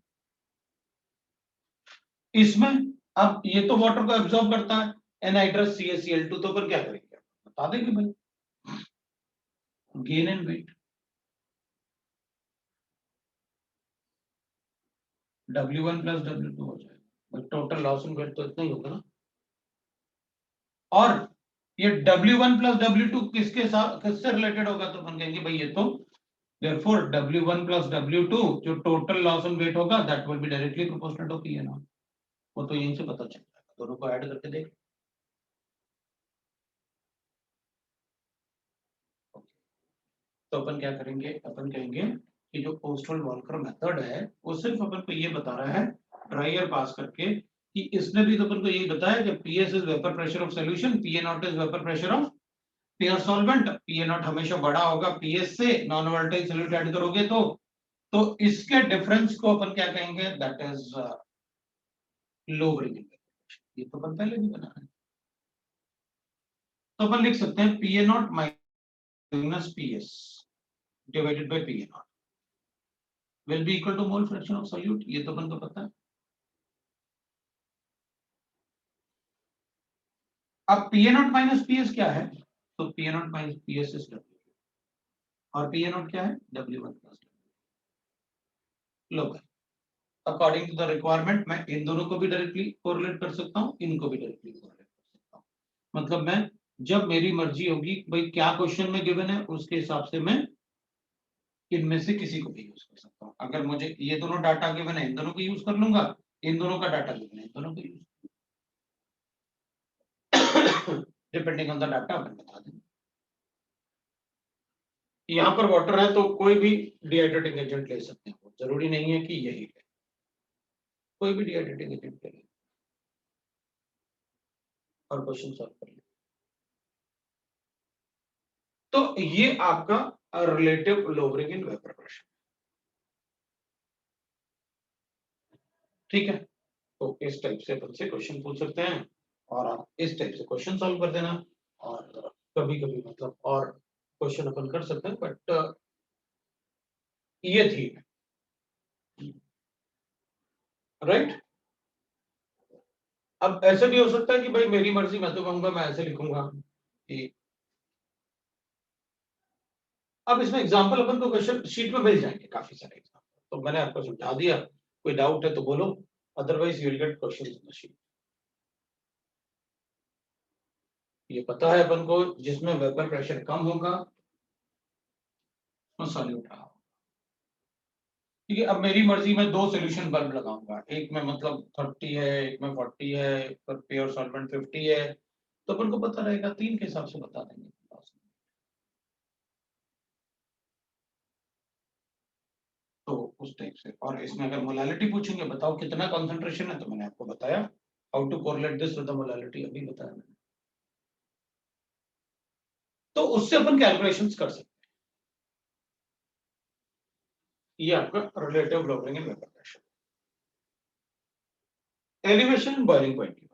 इसमें अब ये तो वाटर को एब्जॉर्ब करता है एनहाइड्रस CaCl2, तो फिर क्या करेंगे बता देंगे भाई, gain and wait W1 plus W2 हो जाएगा, टोटल लॉस एंड वेट तो इतना ही होगा ना। और ये W1 प्लस W2 किसके साथ किससे रिलेटेड होगा, तो हम कहेंगे भाई ये तो therefore W1 प्लस W2 जो टोटल लॉस एंड वेट होगा that will be directly proportional to P0। वो तो यहीं से पता चल जाएगा, दोनों को ऐड करके देख। तो अपन क्या करेंगे, अपन कहेंगे कि जो पोस्टल वॉल्कर मेथड है वो सिर्फ अपन को ये बता रहा है ड्राई एयर पास करके कि इसने भी तो अपन को यही बताया कि PS is vapour pressure of solution, PA0 is vapour pressure of pure solvent. PA0 हमेशा बड़ा होगा PS से, नॉन वोलेटाइल सॉल्यूट ऐड करोगे तो इसके डिफरेंस को अपन क्या कहेंगे, दैट इज लो ब्रेकिंग। ये तो अपन पहले भी बना है, तो अपन लिख सकते हैं PA0 minus PS divided bye PA0 will be equal to mole fraction of solute, ये तो अपन को पता है। अब PA0 माइनस PS क्या है, तो PA0 minus PS is W और PA0 क्या है W1 प्लस W। लो अकॉर्डिंग टू द रिक्वायरमेंट मैं इन दोनों को भी डायरेक्टली कोरिलेट कर सकता हूँ, इनको भी डायरेक्टली कोरिलेट कर सकता हूँ। मतलब मैं जब मेरी मर्जी होगी भाई क्या क्वेश्चन में गिवन है उसके हिसाब से मैं इनमें से किसी को भी यूज कर सकता हूँ। अगर मुझे ये दोनों डाटा गिवन है इन दोनों को यूज कर लूंगा, इन दोनों का डाटा गिवन है इन दोनों को use depending on the data अपन बता देंगे। यहाँ पर वाटर है तो कोई भी डिहाइड्रेटिंग एजेंट ले सकते हैं, जरूरी नहीं है कि यही है, कोई भी डिहाइड्रेटिंग एजेंट ले लें और क्वेश्चन सॉल्व कर लें। तो ये आपका relative lowering in vapour pressure, ठीक है। तो इस टाइप से अपन से क्वेश्चन पूछ सकते हैं और आप इस टाइप से क्वेश्चन सॉल्व कर देना, और कभी कभी मतलब और क्वेश्चन अपन कर सकते हैं, बट ये थी राइट। अब ऐसे भी हो सकता है कि भाई मेरी मर्जी, मैं तो कहूंगा मैं ऐसे लिखूंगा कि अब इसमें एग्जांपल अपन को क्वेश्चन शीट में मिल जाएंगे काफी सारे एग्जांपल, तो मैंने आपको समझा दिया, कोई डाउट है तो बोलो, otherwise you will get question in the sheet. ये पता है अपन को जिसमें वेपर प्रेशर कम होगा उसमें सॉल्यूट रहा, ठीक है। अब मेरी मर्जी में दो सोल्यूशन बल्ब लगाऊंगा, एक में मतलब 30 है, एक में 40 है, पर प्योर सॉल्वेंट 50 है, तो अपन को पता रहेगा, तीन के हिसाब से बता देंगे। तो उस टाइप से, और इसमें अगर मोलालिटी पूछेंगे बताओ कितना कंसंट्रेशन है, तो मैंने आपको बताया how to correlate this with the molality, अभी बताया मैंने। तो उससे अपन कैलकुलेशंस कर सकते हैं। ये आपका relative lowering in vapour pressure. Elevation boiling point की बात,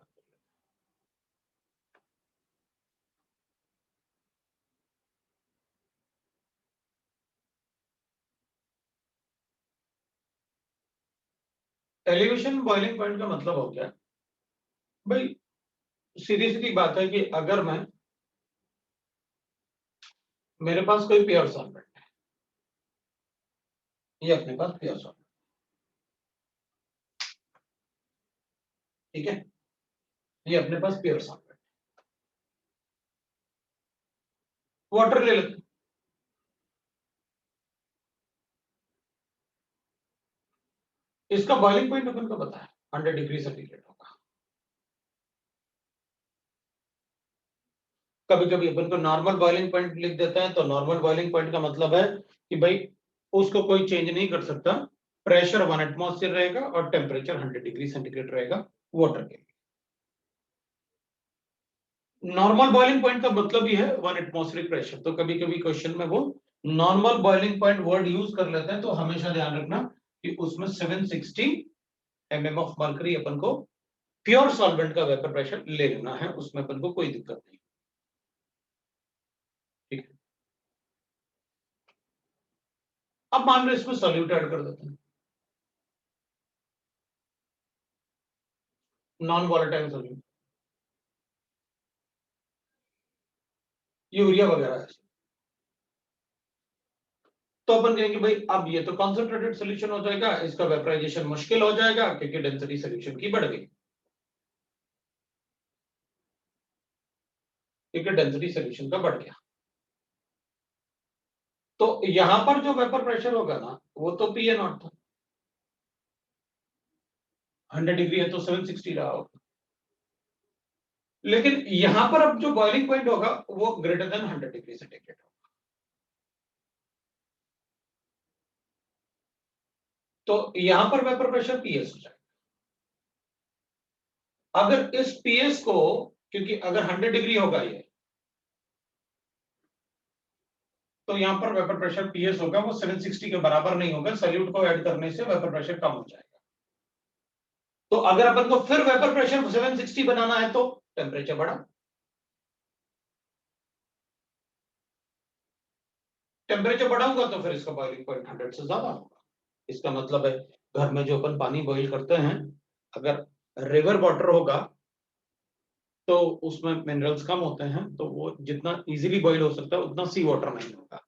एलिवेशन बॉइलिंग पॉइंट का मतलब हो गया भाई, सीधी सीधी बात है कि अगर मैं, मेरे पास कोई प्योर सॉल्वेंट है, ये अपने पास प्योर सॉल्वेंट, ठीक है, ये अपने पास प्योर सॉल्वेंट, वाटर ले लेते हैं। इसका बॉइलिंग पॉइंट अपन को पता है 100 डिग्री सेंटीग्रेड होगा। कभी कभी अपन को नॉर्मल बॉइलिंग पॉइंट लिख देता है, तो नॉर्मल बॉइलिंग पॉइंट का मतलब है कि भाई उसको कोई चेंज नहीं कर सकता, प्रेशर 1 एटमॉस्फेयर रहेगा और टेम्परेचर 100 डिग्री सेंटीग्रेड रहेगा वाटर के लिए। नॉर्मल बॉइलिंग पॉइंट का मतलब ही है 1 एटमॉस्फेरिक प्रेशर। तो कभी कभी क्वेश्चन में वो normal boiling point word use कर लेते हैं, तो हमेशा ध्यान रखना कि उसमें 760 mm ऑफ मर्करी अपन को प्योर सॉल्वेंट का वेपर प्रेशर ले लेना है, उसमें अपन को कोई दिक्कत नहीं। ठीक है, अब मान लो इसमें सॉल्यूट ऐड कर देते हैं, नॉन वॉलेटाइल सॉल्यूट, यूरिया वगैरह है। तो अपन कहेंगे भाई अब ये तो कॉन्सेंट्रेटेड सोल्यूशन हो जाएगा, इसका वेपराइजेशन मुश्किल हो जाएगा क्योंकि डेंसिटी सोल्यूशन की बढ़ गई, क्योंकि डेंसिटी सोल्यूशन का बढ़ गया। तो यहां पर जो वेपर प्रेशर होगा ना वो तो पी ए नॉट था, 100 डिग्री है तो 760 रहा होगा, लेकिन यहां पर अब जो बॉइलिंग पॉइंट होगा वो ग्रेटर देन 100 डिग्री सेंटीग्रेड होगा। तो यहां पर वेपर प्रेशर पीएस हो जाएगा। अगर इस पीएस को, क्योंकि अगर 100 डिग्री होगा ये, तो यहां पर वेपर प्रेशर पीएस होगा वो 760 के बराबर नहीं होगा, सॉल्यूट को ऐड करने से वेपर प्रेशर कम हो जाएगा। तो अगर अपन को फिर वेपर प्रेशर 760 बनाना है तो टेम्परेचर बढ़ा, टेम्परेचर बढ़ाऊंगा तो फिर इसका बॉइलिंग पॉइंट 100 से ज्यादा होगा। इसका मतलब है घर में जो अपन पानी बॉईल करते हैं, अगर रिवर वाटर होगा तो उसमें मिनरल्स कम होते हैं, तो वो जितना इजीली बॉईल हो सकता है उतना सी वाटर नहीं होगा।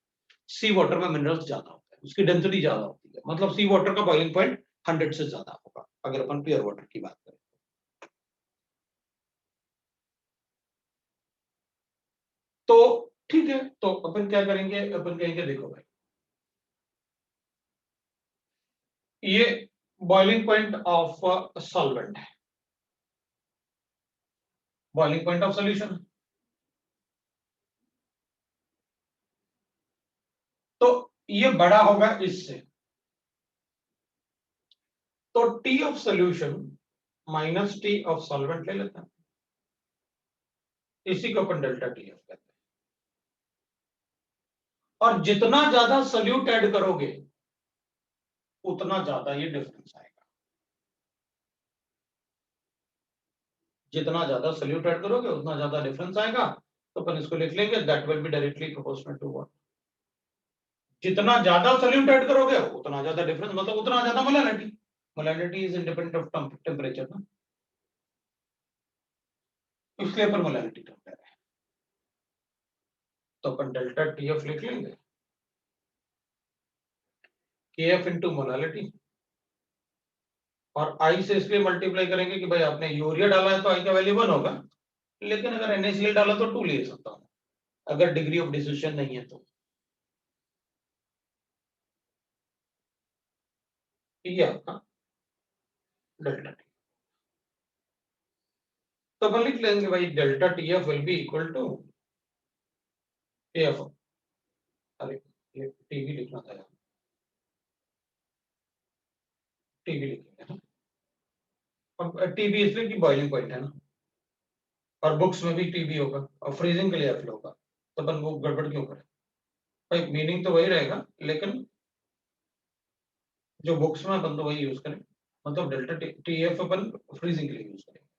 सी वाटर में मिनरल्स ज्यादा होते हैं, उसकी डेंसिटी ज्यादा होती है, मतलब सी वाटर का बॉइलिंग पॉइंट 100 से ज्यादा होगा अगर अपन प्योर वाटर की बात करें। तो ठीक है, तो अपन क्या करेंगे, अपन कहेंगे देखो भाई ये बॉइलिंग पॉइंट ऑफ सॉल्वेंट है, बॉइलिंग पॉइंट ऑफ सॉल्यूशन, तो ये बड़ा होगा इससे, तो T of solution minus T of solvent ले लेते हैं, इसी को अपन डेल्टा टी एफ कहते हैं। और जितना ज्यादा सॉल्यूट ऐड करोगे उतना ज्यादा ये डिफरेंस आएगा, जितना ज्यादा सॉल्यूट ऐड करोगे उतना ज्यादा डिफरेंस आएगा। तो अपन इसको लिख लेंगे that will be directly proportional to what, जितना ज्यादा सॉल्यूट ऐड करोगे उतना ज्यादा डिफरेंस, मतलब उतना ज्यादा molality, molality is independent of temperature ना, इसलिए अपन मोलैलिटी टर्म ले रहे हैं। तो अपन डेल्टा टीएफ लिख लेंगे, केएफ इनटू मोलैलिटी, और आई से इसलिए मल्टीप्लाई करेंगे कि भाई आपने यूरिया डाला है तो आई का वैल्यू 1 होगा, लेकिन अगर NaCl डाला तो 2 ले सकता हूं अगर डिग्री ऑफ डिसोसिएशन नहीं है तो। ये आपका डेल्टा टी, तो अपन लिख लेंगे भाई delta TF will be equal to F, अरे ये टीवी लिखना था यार, टीवी लिखेंगे ना, अब टीवी इसलिए कि बॉइलिंग पॉइंट है ना, और बुक्स में भी टीवी होगा और फ्रीजिंग के लिए एफ होगा, तो अपन वो गड़बड़ क्यों करें भाई, मीनिंग तो वही रहेगा लेकिन जो बुक्स में अपन तो वही यूज करें, मतलब डेल्टा टीएफ अपन फ्रीजिंग के लिए यूज करेंगे।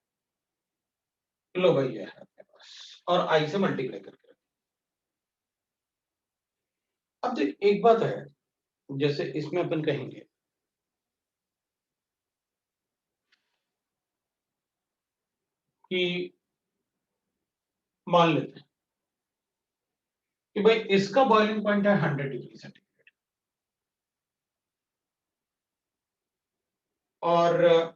लो भाई ये है अपने पास, और आई से मल्टीप्लाई करके रखें। अब देख एक बात है, जैसे इसमें अपन कहेंगे कि मान लेते हैं कि भाई इसका बॉइलिंग पॉइंट है 100 डिग्री सेंटीग्रेड, और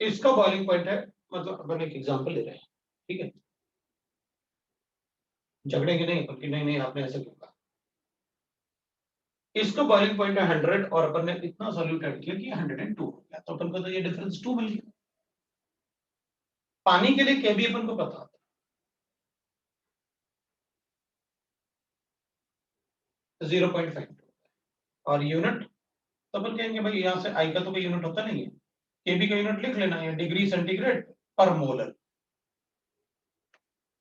इसका बॉइलिंग पॉइंट है, मतलब अपन एक एग्जांपल ले रहे हैं, ठीक है, झगड़ेंगे नहीं अपन कि नहीं नहीं आपने ऐसा क्यों कहा। इसका बॉइलिंग पॉइंट है 100 और अपन ने इतना सॉल्यूट ऐड किया कि 102 हो गया, तो अपन को तो ये डिफरेंस 2 मिल गया। पानी के लिए केबी अपन को पता था 0.5, और यूनिट तो अपन कहेंगे भाई यहाँ से आई का तो कोई यूनिट होता नहीं है, केबी का यूनिट लिख लेना है डिग्री सेंटीग्रेड पर मोलर,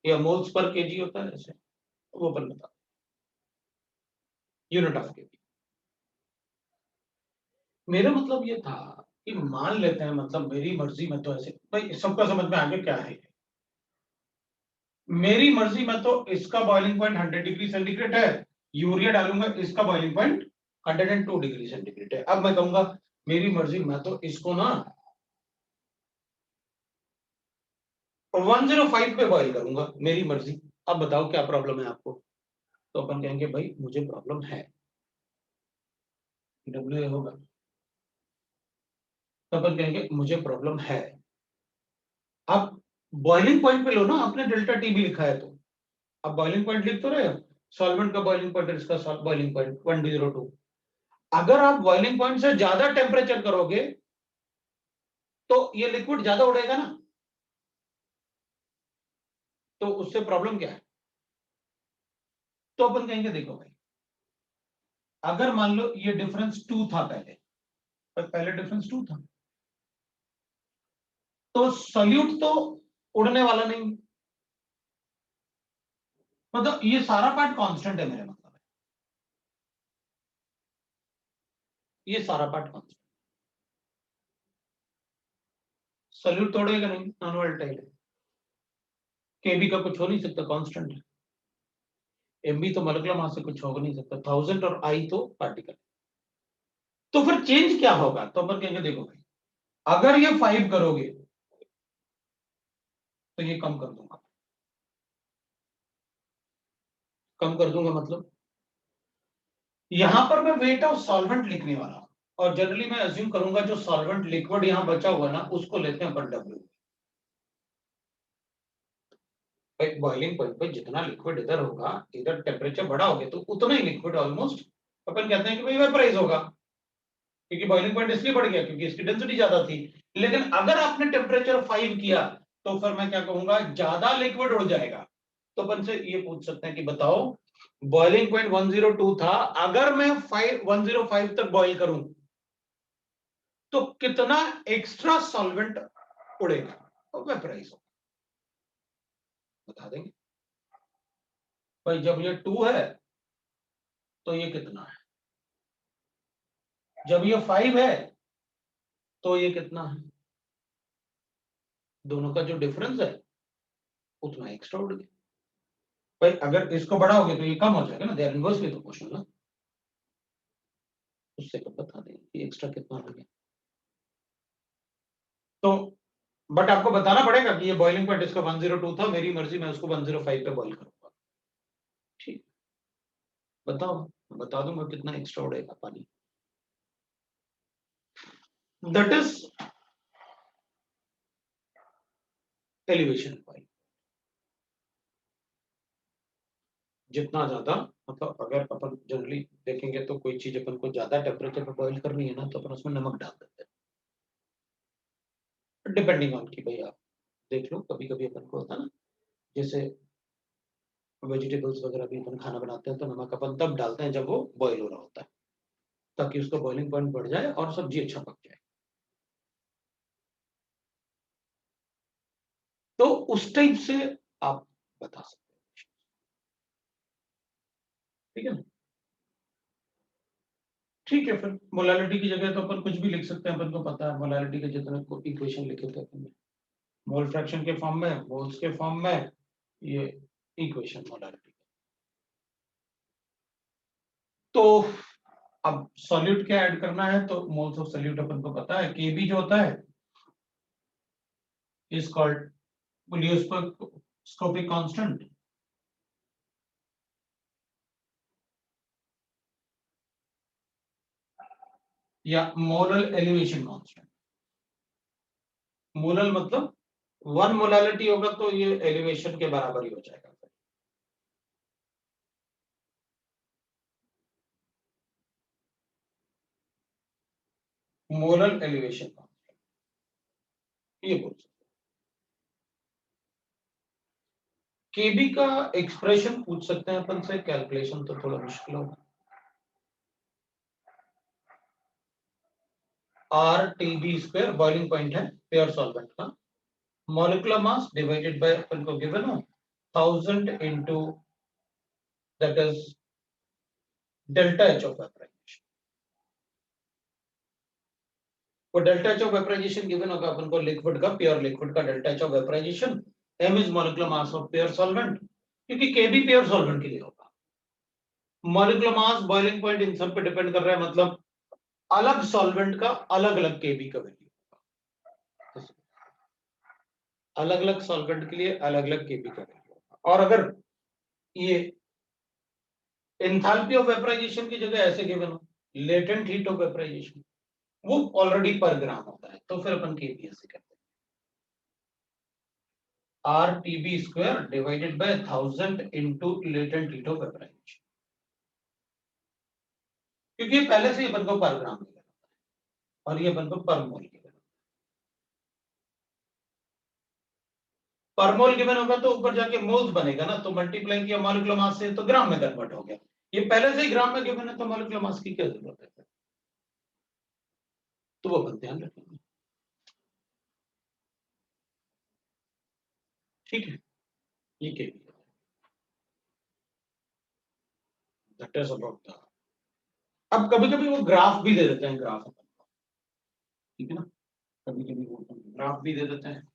या मोल्स पर केजी होता है ऐसे, वो अपन बता, यूनिट ऑफ केजी। मेरा मतलब ये था कि मान लेते हैं, मतलब मेरी मर्जी में तो ऐसे, भाई सबका समझ में आगे क्या है, मेरी मर्जी में तो इसका बॉइलिंग पॉइंट 100 डिग्री सेंटीग्रेड है, यूरिया डालूंगा, इसका बॉइलिंग पॉइंट 102 डिग्री सेंटीग्रेड है। अब मैं कहूंगा मेरी मर्जी, मैं तो इसको ना 105 पे बॉइल करूंगा, मेरी मर्जी। अब बताओ क्या प्रॉब्लम है आपको? तो अपन कहेंगे भाई मुझे प्रॉब्लम है, डब्ल्यू होगा, तो अपन कहेंगे मुझे प्रॉब्लम है। अब बॉइलिंग पॉइंट पे लो ना, आपने डेल्टा टी भी लिखा है तो अब बॉइलिंग पॉइंट लिख तो रहे हो, सॉल्वेंट का बॉइलिंग पॉइंट, इसका बॉइलिंग पॉइंट 102। अगर आप बॉइलिंग पॉइंट से ज्यादा टेम्परेचर करोगे तो ये लिक्विड ज्यादा उड़ेगा ना, तो उससे प्रॉब्लम क्या है? तो अपन कहेंगे देखो भाई, अगर मान लो ये डिफरेंस 2 था पहले, पहले डिफरेंस 2 था, तो सॉल्यूट तो उड़ने वाला नहीं, मतलब ये सारा पार्ट कांस्टेंट है, मेरे मतलब है ये सारा पार्ट कांस्टेंट, सॉल्यूट तोड़ेगा नहीं, नॉन वोलेटाइल है, केबी का कुछ हो नहीं सकता, कांस्टेंट है, एमबी तो मॉलिक्यूलर मास से कुछ हो नहीं सकता, 1000 और आई तो पार्टिकल। तो फिर चेंज क्या होगा? तो अपन कहेंगे देखो भाई, अगर ये 5 करोगे तो ये कम कर दूंगा, कम कर दूंगा मतलब यहां पर मैं वेट ऑफ सॉल्वेंट लिखने वाला हूं, और जनरली मैं अज्यूम करूंगा जो सॉल्वेंट लिक्विड यहां बचा हुआ ना, उसको लेते हैं अपन डब्ल्यू। बॉइलिंग पॉइंट पे जितना लिक्विड इधर होगा, इधर टेम्परेचर बढ़ा होगा तो उतना ही लिक्विड ऑलमोस्ट अपन कहते हैं कि भाई वेपराइज होगा, क्योंकि बॉइलिंग पॉइंट इसलिए बढ़ गया क्योंकि इसकी डेंसिटी ज्यादा थी। लेकिन अगर आपने टेम्परेचर 5 किया तो फिर मैं क्या कहूंगा, ज्यादा लिक्विड उड़ जाएगा। तो अपन से ये पूछ सकते हैं कि बताओ, बॉइलिंग पॉइंट 102 था, अगर मैं 105 तक बॉइल करूं तो कितना एक्स्ट्रा सॉल्वेंट उड़ेगा, तो वेपराइज होगा, बता देंगे भाई। जब ये 2 है तो ये कितना है, जब ये 5 है तो ये कितना है, दोनों का जो डिफरेंस है उतना एक्स्ट्रा उड़ गया। भाई अगर इसको बढ़ाओगे तो ये कम हो जाएगा ना, दे आर इनवर्सली प्रोपोर्शनल ना, उससे कब बता दें कि एक्स्ट्रा कितना हो गया। तो बट आपको बताना पड़ेगा कि ये बॉइलिंग पॉइंट इसका 102 था, मेरी मर्जी मैं उसको 105 पे बॉइल करूंगा, ठीक, बताओ, बता दूंगा कितना एक्स्ट्रा उड़ेगा पानी। That is elevation point. जितना ज्यादा, मतलब अगर अपन जनरली देखेंगे तो कोई चीज अपन को ज्यादा टेम्परेचर पे बॉइल करनी है ना, तो अपन उसमें नमक डाल देते हैं, डिपेंडिंग ऑन कि भाई आप देख लो, कभी कभी अपन को होता है ना, जैसे वेजिटेबल्स वगैरह भी अपन खाना बनाते हैं तो नमक अपन तब डालते हैं जब वो बॉईल हो रहा होता है, ताकि उसका बॉइलिंग पॉइंट बढ़ जाए और सब्जी अच्छा पक जाए। तो उस टाइप से आप बता सकते हैं, ठीक है ना? ठीक है, फिर मोलालिटी की जगह तो अपन कुछ भी लिख सकते हैं, अपन को पता है मोलालिटी के जितने को इक्वेशन लिखे थे अपन ने, मोल फ्रैक्शन के फॉर्म में, मोल्स के फॉर्म में, ये इक्वेशन मोलालिटी। तो अब सॉल्यूट क्या ऐड करना है, तो मोल्स ऑफ सॉल्यूट अपन को पता है, केबी जो होता है इज कॉल्ड बुलियोस्कोपिक कांस्टेंट, या मोलल एलिवेशन कांस्टेंट। मोलल मतलब 1 मोलालिटी होगा तो ये एलिवेशन के बराबर ही हो जाएगा, मोलल एलिवेशन कांस्टेंट, ये बोल सकते। केबी का एक्सप्रेशन पूछ सकते हैं अपन से, कैलकुलेशन तो थोड़ा मुश्किल होगा। R T B square boiling point है प्योर सॉल्वेंट का, मॉलिक्यूलर मास डिवाइडेड बाय अपन को गिवन हो 1000 into that is delta H of vaporization. वो delta H of vaporization given होगा अपन को लिक्विड का, प्योर लिक्विड का delta H of vaporization, m is molecular mass of pure solvent, क्योंकि k भी प्योर सॉल्वेंट के लिए होगा। मॉलिक्यूलर मास, बॉइलिंग पॉइंट इन सब पे डिपेंड कर रहा है, मतलब अलग सॉल्वेंट का अलग अलग kb का वैल्यू होगा, अलग अलग सॉल्वेंट के लिए अलग अलग kb का वैल्यू होगा। और अगर ये एंथैल्पी ऑफ वेपराइजेशन की जगह ऐसे गिवन हो, लेटेंट हीट ऑफ वेपराइजेशन, वो ऑलरेडी पर ग्राम होता है, तो फिर अपन kb ऐसे करते हैं, RTB square divided by 1000 into latent heat of vaporization, क्योंकि पहले से ही अपन को पर ग्राम मिला और ये अपन को पर मोल गिवन, पर मोल गिवन होगा तो ऊपर जाके मोल्स बनेगा ना, तो मल्टीप्लाई किया मॉलिक्यूलर मास से तो ग्राम में कन्वर्ट हो गया। ये पहले से ही ग्राम में गिवन है तो मॉलिक्यूलर मास की क्या जरूरत है, तो वो अपन ध्यान रखेंगे। ठीक है, ये क्या दैट इज अबाउट द। अब कभी कभी वो ग्राफ भी दे देते हैं, ग्राफ, ठीक है ना, कभी कभी वो ग्राफ भी दे देते हैं।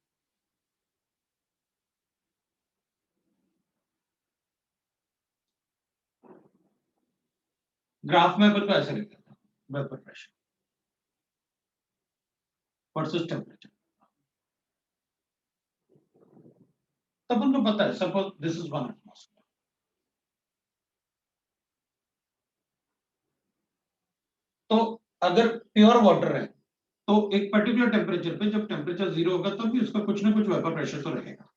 ग्राफ में अपन को ऐसे लिख देते हैं, वेपर प्रेशर वर्सेस टेम्परेचर, तो अपन को पता है सपोज दिस इज 1 एटमॉस्फेयर, तो अगर प्योर वाटर है तो एक पर्टिकुलर टेम्परेचर पे, जब टेम्परेचर 0 होगा तो भी उसका कुछ ना कुछ वेपर प्रेशर तो रहेगा।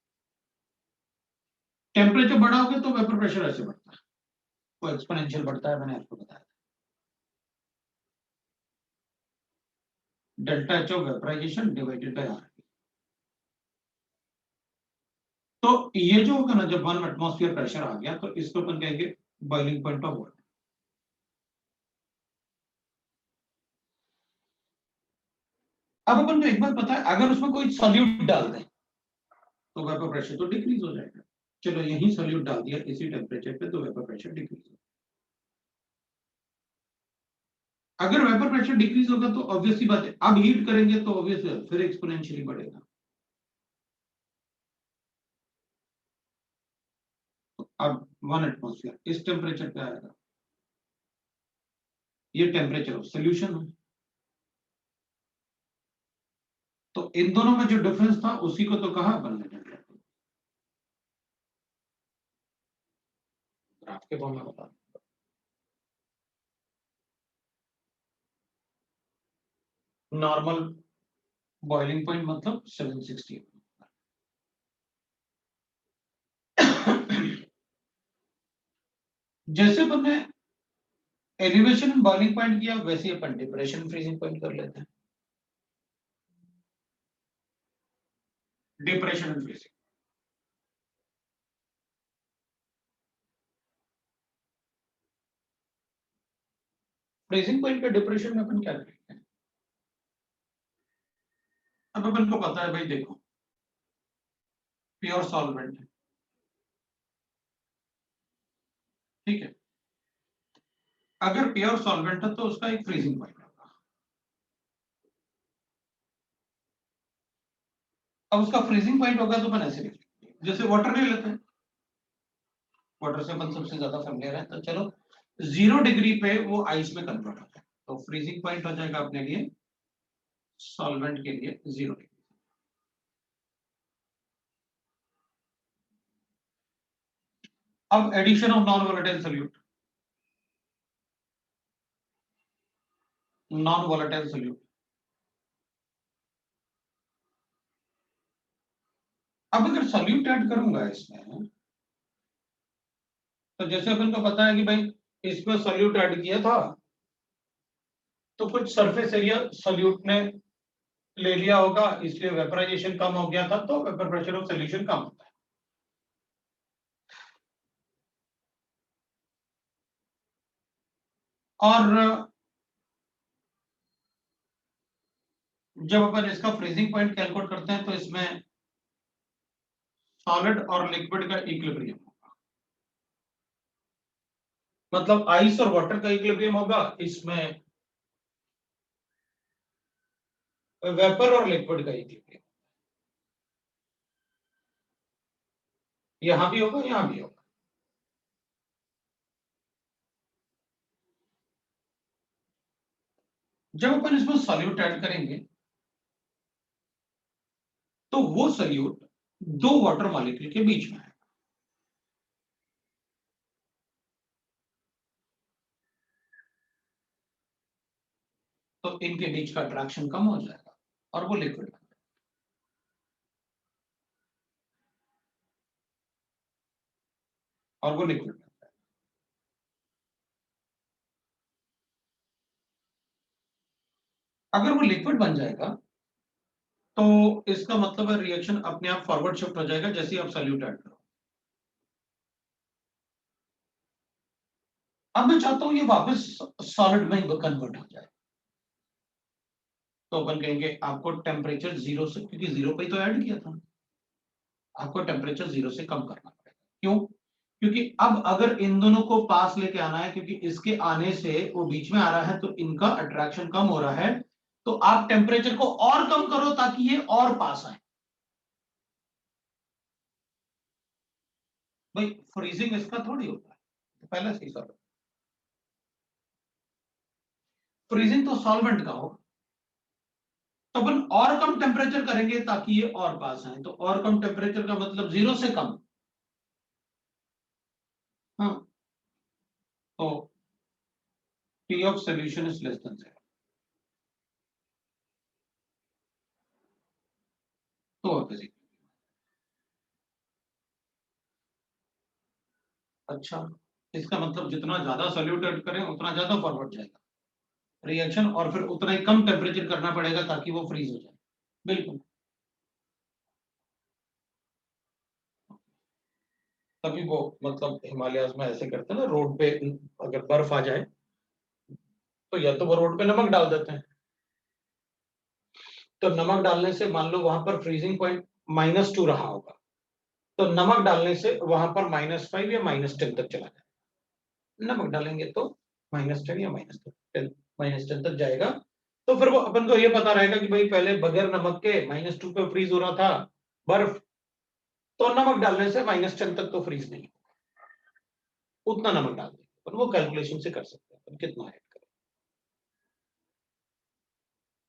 टेम्परेचर बढ़ा होगा तो वेपर प्रेशर ऐसे बढ़ता है, वो एक्सपोनेंशियल बढ़ता है, मैंने आपको बताया। Delta H of vaporization divided by R. तो ये जो होगा ना, जब 1 एटमॉस्फेयर प्रेशर आ गया तो इसको अपन कहेंगे बॉइलिंग पॉइंट ऑफ वाटर। अब अपन को एक बात पता है, अगर उसमें कोई सॉल्यूट डाल दें तो वेपर प्रेशर तो डिक्रीज हो जाएगा। चलो यही सॉल्यूट डाल दिया इसी टेम्परेचर पे तो वेपर प्रेशर डिक्रीज हो। अगर वेपर प्रेशर डिक्रीज होगा तो ऑब्वियसली बात है, अब हीट करेंगे तो ऑब्वियसली फिर एक्सपोनेंशियली बढ़ेगा। तो अब 1 एटमॉस्फेयर इस टेम्परेचर पे आएगा, ये टेम्परेचर ऑफ सॉल्यूशन है, तो इन दोनों में जो डिफरेंस था उसी को तो कहा बनने लगा। ग्राफ के फॉर्म में बता, नॉर्मल बॉइलिंग पॉइंट मतलब 760। जैसे हमने एलिवेशन एंड बॉइलिंग पॉइंट किया वैसे ही अपन डिप्रेशन फ्रीजिंग पॉइंट कर लेते हैं। Depression and freezing, freezing point का डिप्रेशन में अपन क्या करेंगे, अब अपन को पता है भाई, देखो प्योर सॉल्वेंट है, ठीक है, अगर प्योर सॉल्वेंट है तो उसका एक फ्रीजिंग पॉइंट होगा। अब उसका फ्रीजिंग पॉइंट होगा तो अपन ऐसे लिख लेंगे, जैसे वाटर ले लेते हैं, वाटर से अपन सबसे ज्यादा फेमिलियर है, तो चलो 0 डिग्री पे वो आइस में कन्वर्ट हो जाए तो फ्रीजिंग पॉइंट हो जाएगा अपने लिए सॉल्वेंट के लिए 0 डिग्री। अब addition of non volatile solute, non volatile solute, अब अगर सोल्यूट ऐड करूंगा इसमें, तो जैसे अपन को पता है कि भाई इसमें सोल्यूट ऐड किया था तो कुछ सरफेस एरिया सोल्यूट ने ले लिया होगा, इसलिए वेपराइजेशन कम हो गया था, तो वेपर प्रेशर ऑफ सॉल्यूशन कम होता है। और जब अपन इसका फ्रीजिंग पॉइंट कैलकुलेट करते हैं तो इसमें सॉलिड और लिक्विड का इक्विलिब्रियम होगा, मतलब आइस और वाटर का इक्विलिब्रियम होगा, इसमें वेपर और लिक्विड का इक्विलिब्रियम यहां भी होगा, यहां भी होगा। जब अपन इसमें सॉल्यूट ऐड करेंगे तो वो सॉल्यूट दो वाटर मॉलिक्यूल के बीच में है, तो इनके बीच का अट्रैक्शन कम हो जाएगा और वो लिक्विड बन जाएगा। और वो लिक्विड बन जाएगा। अगर वो लिक्विड बन जाएगा तो इसका मतलब है रिएक्शन अपने आप फॉरवर्ड शिफ्ट हो जाएगा जैसे ही आप सॉल्यूट ऐड करो। अब मैं चाहता हूं ये वापस सॉलिड में कन्वर्ट हो जाए, तो अपन कहेंगे आपको टेम्परेचर जीरो से, क्योंकि जीरो पे ही तो ऐड किया था, आपको टेम्परेचर जीरो से कम करना पड़ेगा। क्यों? क्योंकि अब अगर इन दोनों को पास लेके आना है, क्योंकि इसके आने से वो बीच में आ रहा है तो इनका अट्रैक्शन कम हो रहा है, तो आप टेम्परेचर को और कम करो ताकि ये और पास आए। भाई फ्रीजिंग इसका थोड़ी होता है, तो पहले से ही सॉल्व, फ्रीजिंग तो सॉल्वेंट का हो, तो अपन और कम टेम्परेचर करेंगे ताकि ये और पास आए, तो और कम टेम्परेचर का मतलब जीरो से कम। हाँ, तो T of solution is less than 0, तो वापस अच्छा, इसका मतलब जितना ज्यादा सॉल्यूट ऐड करें उतना ज्यादा फॉरवर्ड जाएगा रिएक्शन, और फिर उतना ही कम टेम्परेचर करना पड़ेगा ताकि वो फ्रीज हो जाए। बिल्कुल, तभी वो मतलब हिमालयाज में ऐसे करते हैं ना, रोड पे अगर बर्फ आ जाए तो या तो वो रोड पे नमक डाल देते हैं, तो नमक डालने से मान लो वहां पर फ्रीजिंग पॉइंट -2 रहा होगा, तो नमक डालने से वहां पर -5 या -10 तक चला जाए, नमक डालेंगे तो -10 या -10 तक जाएगा। तो फिर वो अपन को ये पता रहेगा कि भाई पहले बगैर नमक के -2 पे फ्रीज हो रहा था बर्फ, तो नमक डालने से -10 तक तो फ्रीज नहीं, उतना नमक डाल देंगे, पर वो कैलकुलेशन से कर सकते हैं अपन कितना ऐड करें।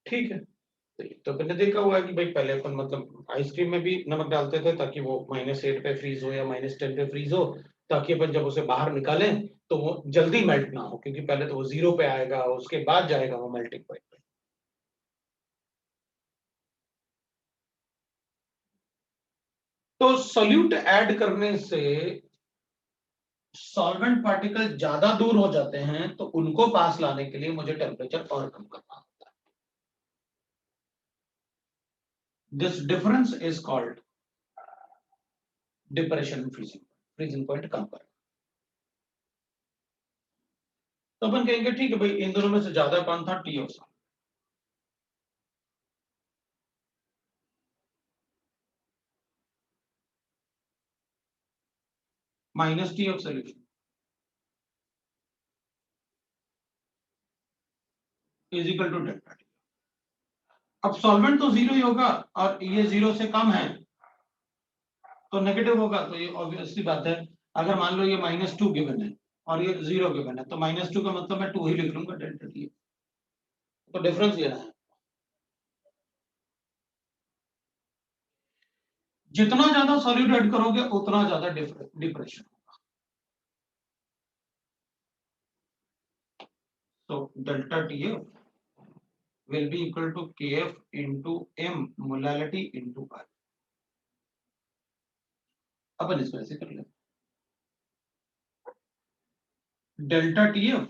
ठीक है, तो ये तो मैंने देखा हुआ है कि भाई पहले अपन मतलब आइसक्रीम में भी नमक डालते थे ताकि वो -8 पे फ्रीज हो या -10 पे फ्रीज हो, ताकि अपन जब उसे बाहर निकालें तो वो जल्दी मेल्ट ना हो, क्योंकि पहले तो वो जीरो पे आएगा उसके बाद जाएगा वो मेल्टिंग पॉइंट पे। तो सॉल्यूट ऐड करने से सॉल्वेंट पार्टिकल ज्यादा दूर हो जाते हैं, तो उनको पास लाने के लिए मुझे टेम्परेचर और कम करना होता है। This difference is called depression freezing, freezing point कम कर। तो अपन कहेंगे ठीक है भाई, इन दोनों में से ज्यादा कौन था, टी और -T of solution is equal to delta T. अब सॉल्वेंट तो जीरो ही होगा और ये जीरो से कम है तो नेगेटिव होगा, तो ये ऑब्वियसली बात है। अगर मान लो ये -2 गिवन है और ये 0 गिवन है, तो -2 का मतलब मैं 2 ही लिख लूंगा, डेल्टा टी, तो डिफरेंस लेना है। जितना ज्यादा सॉल्यूट ऐड करोगे उतना ज्यादा डिप्रेशन। तो delta T will be equal to kf into m molality into r। अपन इसको ऐसे कर लेते, delta T F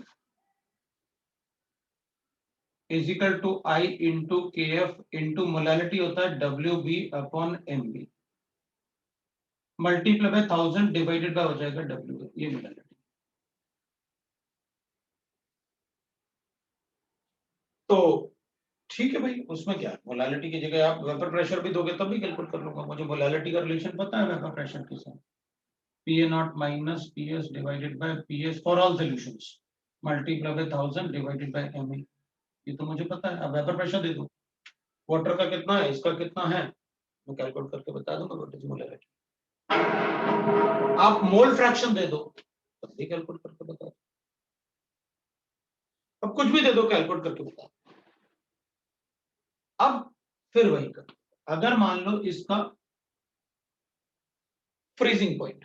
is equal to I into K F into molality होता है W B upon M B, multiply by 1000 divided by हो जाएगा W, ये मोलालिटी। तो ठीक है भाई, उसमें क्या है, मोलालिटी की जगह आप वेपर प्रेशर भी दोगे तब भी कैलकुलेट कर लूंगा, मुझे मोलालिटी का रिलेशन पता है वेपर प्रेशर के साथ, PA not minus PS divided by PS for all solutions multiply by 1000 divided bye MA, ये तो मुझे पता है। अब वेपर प्रेशर दे दो, वाटर का कितना है, इसका कितना है, मैं कैलकुलेट करके बता दूंगा व्हाट इज मोलारिटी। आप मोल फ्रैक्शन दे दो तब भी कैलकुलेट करके बता दो, अब कुछ भी दे दो कैलकुलेट करके बता दो। अब फिर वही कर, अगर मान लो इसका फ्रीजिंग पॉइंट,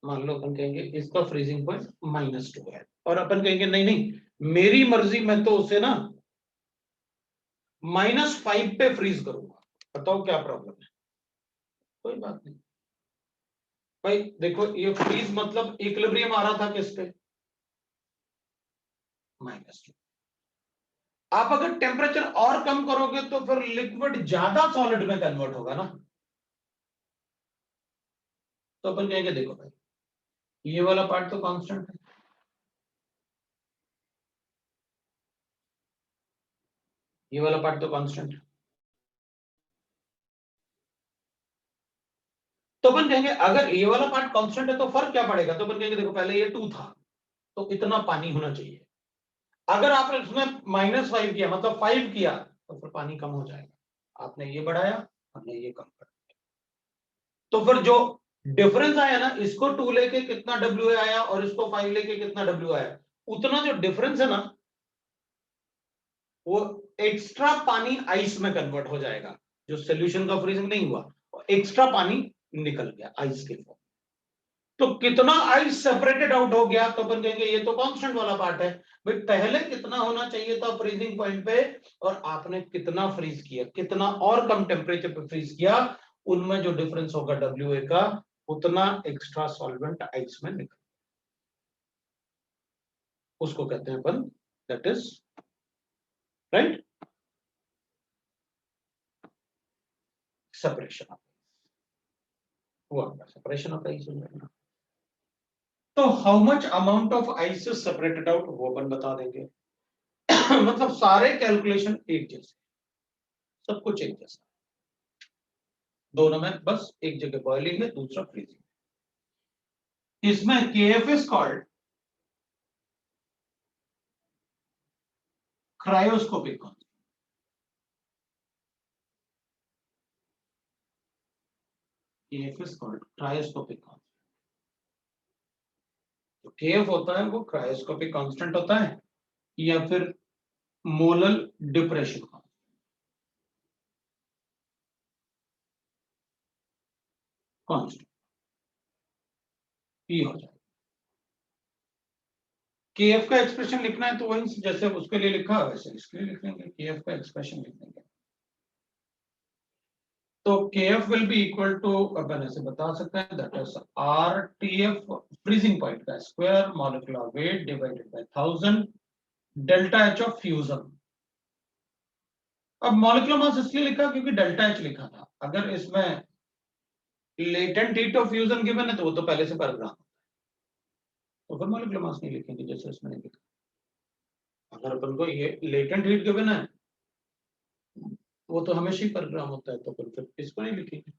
मान लो अपन कहेंगे इसका फ्रीजिंग पॉइंट -2 है, और अपन कहेंगे नहीं नहीं मेरी मर्जी, मैं तो उसे ना -5 पे फ्रीज करूंगा, बताओ क्या प्रॉब्लम है, कोई बात नहीं भाई। देखो ये फ्रीज मतलब इक्विलिब्रियम आ रहा था किस पे, -2। आप अगर टेम्परेचर और कम करोगे तो फिर लिक्विड ज्यादा सॉलिड में कन्वर्ट होगा ना, तो अपन कहेंगे देखो भाई ये वाला पार्ट तो कांस्टेंट है, ये वाला पार्ट तो कांस्टेंट है, तो अपन कहेंगे अगर ये वाला पार्ट कांस्टेंट है तो फर्क क्या पड़ेगा, तो अपन कहेंगे देखो पहले ये 2 था तो इतना पानी होना चाहिए, अगर आपने उसमें -5 किया मतलब 5 किया तो फिर पानी कम हो जाएगा, आपने ये बढ़ाया हमने ये कम कर, तो फिर जो डिफरेंस आया ना, इसको 2 लेके कितना W आया और इसको 5 लेके कितना W आया, उतना जो डिफरेंस है ना वो एक्स्ट्रा पानी आइस में कन्वर्ट हो जाएगा, जो सोल्यूशन का फ्रीजिंग नहीं हुआ एक्स्ट्रा पानी निकल गया आइस के फॉर्म, तो कितना आइस सेपरेटेड आउट हो गया, तो अपन कहेंगे ये तो कांस्टेंट वाला पार्ट है भाई, पहले कितना होना चाहिए था फ्रीजिंग पॉइंट पे और आपने कितना फ्रीज किया, कितना और कम टेम्परेचर पे फ्रीज किया, उनमें जो डिफरेंस होगा WA का उतना एक्स्ट्रा सॉल्वेंट आइस में निकल, उसको कहते हैं अपन that is right separation of, वो आपका सेपरेशन ऑफ आइस हो जाएगा। तो how much amount of ice is separated out वो अपन बता देंगे मतलब सारे कैलकुलेशन एक जैसे, सब कुछ एक जैसा, दोनों में बस एक जगह बॉइलिंग है दूसरा फ्रीजिंग, इसमें KF is called cryoscopic constant, KF is called cryoscopic constant, तो KF होता है वो क्रायोस्कोपिक कांस्टेंट होता है या फिर मोलल डिप्रेशन कांस्टेंट, ये हो जाएगा। KF का एक्सप्रेशन लिखना है तो वही जैसे उसके लिए लिखा है वैसे इसके लिए लिख लेंगे, KF का एक्सप्रेशन लिख देंगे, तो KF will be equal to, अपन ऐसे बता सकते हैं that is RTF freezing point का square molecular weight divided by 1000 delta H of fusion. अब मॉलिक्यूलर मास इसलिए लिखा क्योंकि डेल्टा H लिखा था, अगर इसमें latent heat of fusion given है तो वो तो पहले से पैराग्राफ, तो फिर मॉलिक्यूलर मास नहीं लिखेंगे जैसे इसमें नहीं लिखा, अगर अपन को ये लेटेंट हीट गिवन है वो तो हमेशा ही पैराग्राफ होता है, तो फिर इसको नहीं लिखेंगे।